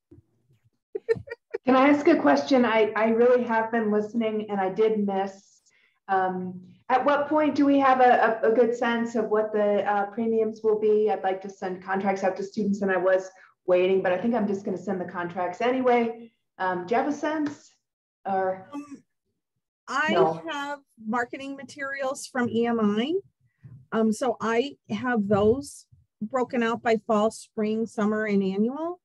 Can I ask a question? I really have been listening, and I did miss. At what point do we have a good sense of what the premiums will be? I'd like to send contracts out to students, and I was waiting, but I think I'm just going to send the contracts anyway. Do you have a sense? Or I have marketing materials from EMI. So I have those broken out by fall, spring, summer, and annual.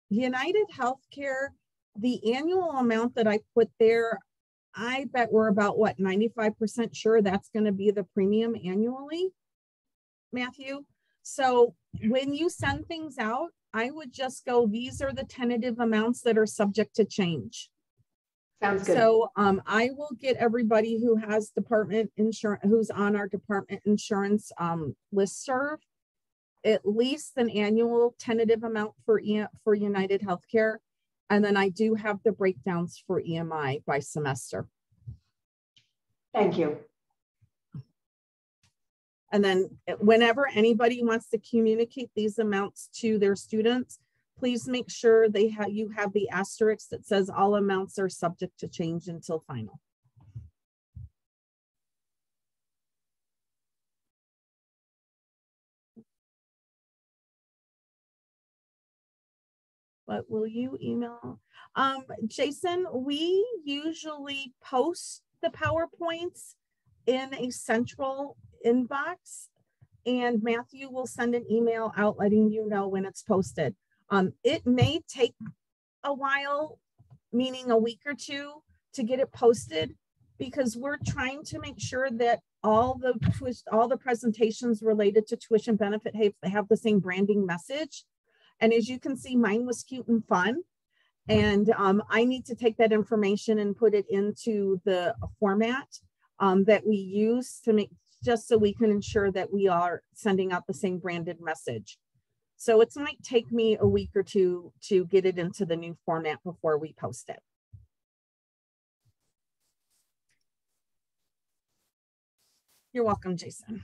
United Healthcare, the annual amount that I put there, I bet we're about 95% sure that's going to be the premium annually, Matthew. So when you send things out, I would just go, these are the tentative amounts that are subject to change. Sounds good. So I will get everybody who has department insurance, who's on our department insurance listserv, at least an annual tentative amount for United Healthcare. And then I do have the breakdowns for EMI by semester. Thank you. And then whenever anybody wants to communicate these amounts to their students, please make sure you have the asterisk that says all amounts are subject to change until final. But will you email? Jason, we usually post the PowerPoints in a central inbox, and Matthew will send an email out letting you know when it's posted. It may take a while, meaning a week or two, to get it posted, because we're trying to make sure that all the presentations related to tuition benefit have the same branding message. And as you can see, mine was cute and fun. And I need to take that information and put it into the format that we use to make, just so we can ensure that we are sending out the same branded message. So it might take me a week or two to get it into the new format before we post it. You're welcome, Jason.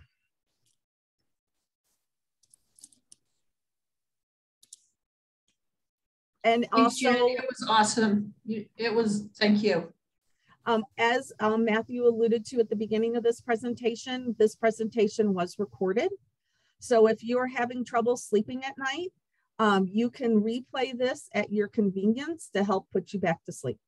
And also, it was awesome. Thank you. As Matthew alluded to at the beginning of this presentation was recorded. So if you're having trouble sleeping at night, you can replay this at your convenience to help put you back to sleep.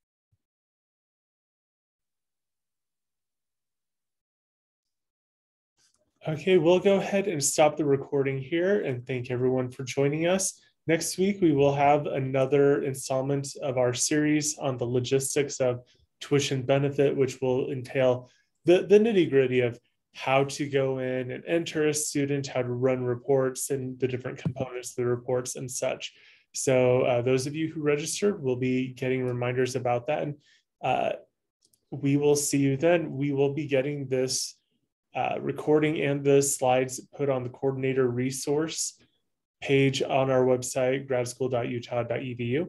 Okay, we'll go ahead and stop the recording here and thank everyone for joining us. Next week, we will have another installment of our series on the logistics of tuition benefit, which will entail the nitty-gritty of how to go in and enter a student, how to run reports and the different components of the reports and such. So those of you who registered will be getting reminders about that. And we will see you then. We will be getting this recording and the slides put on the coordinator resource page on our website, gradschool.utah.edu.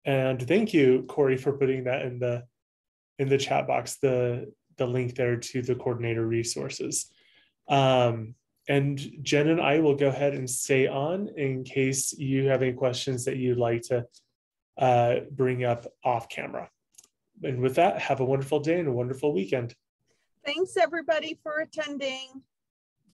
And thank you, Corey, for putting that in the chat box, the link there to the coordinator resources. And Jen and I will go ahead and stay on in case you have any questions that you'd like to bring up off camera. And with that, have a wonderful day and a wonderful weekend. Thanks everybody for attending.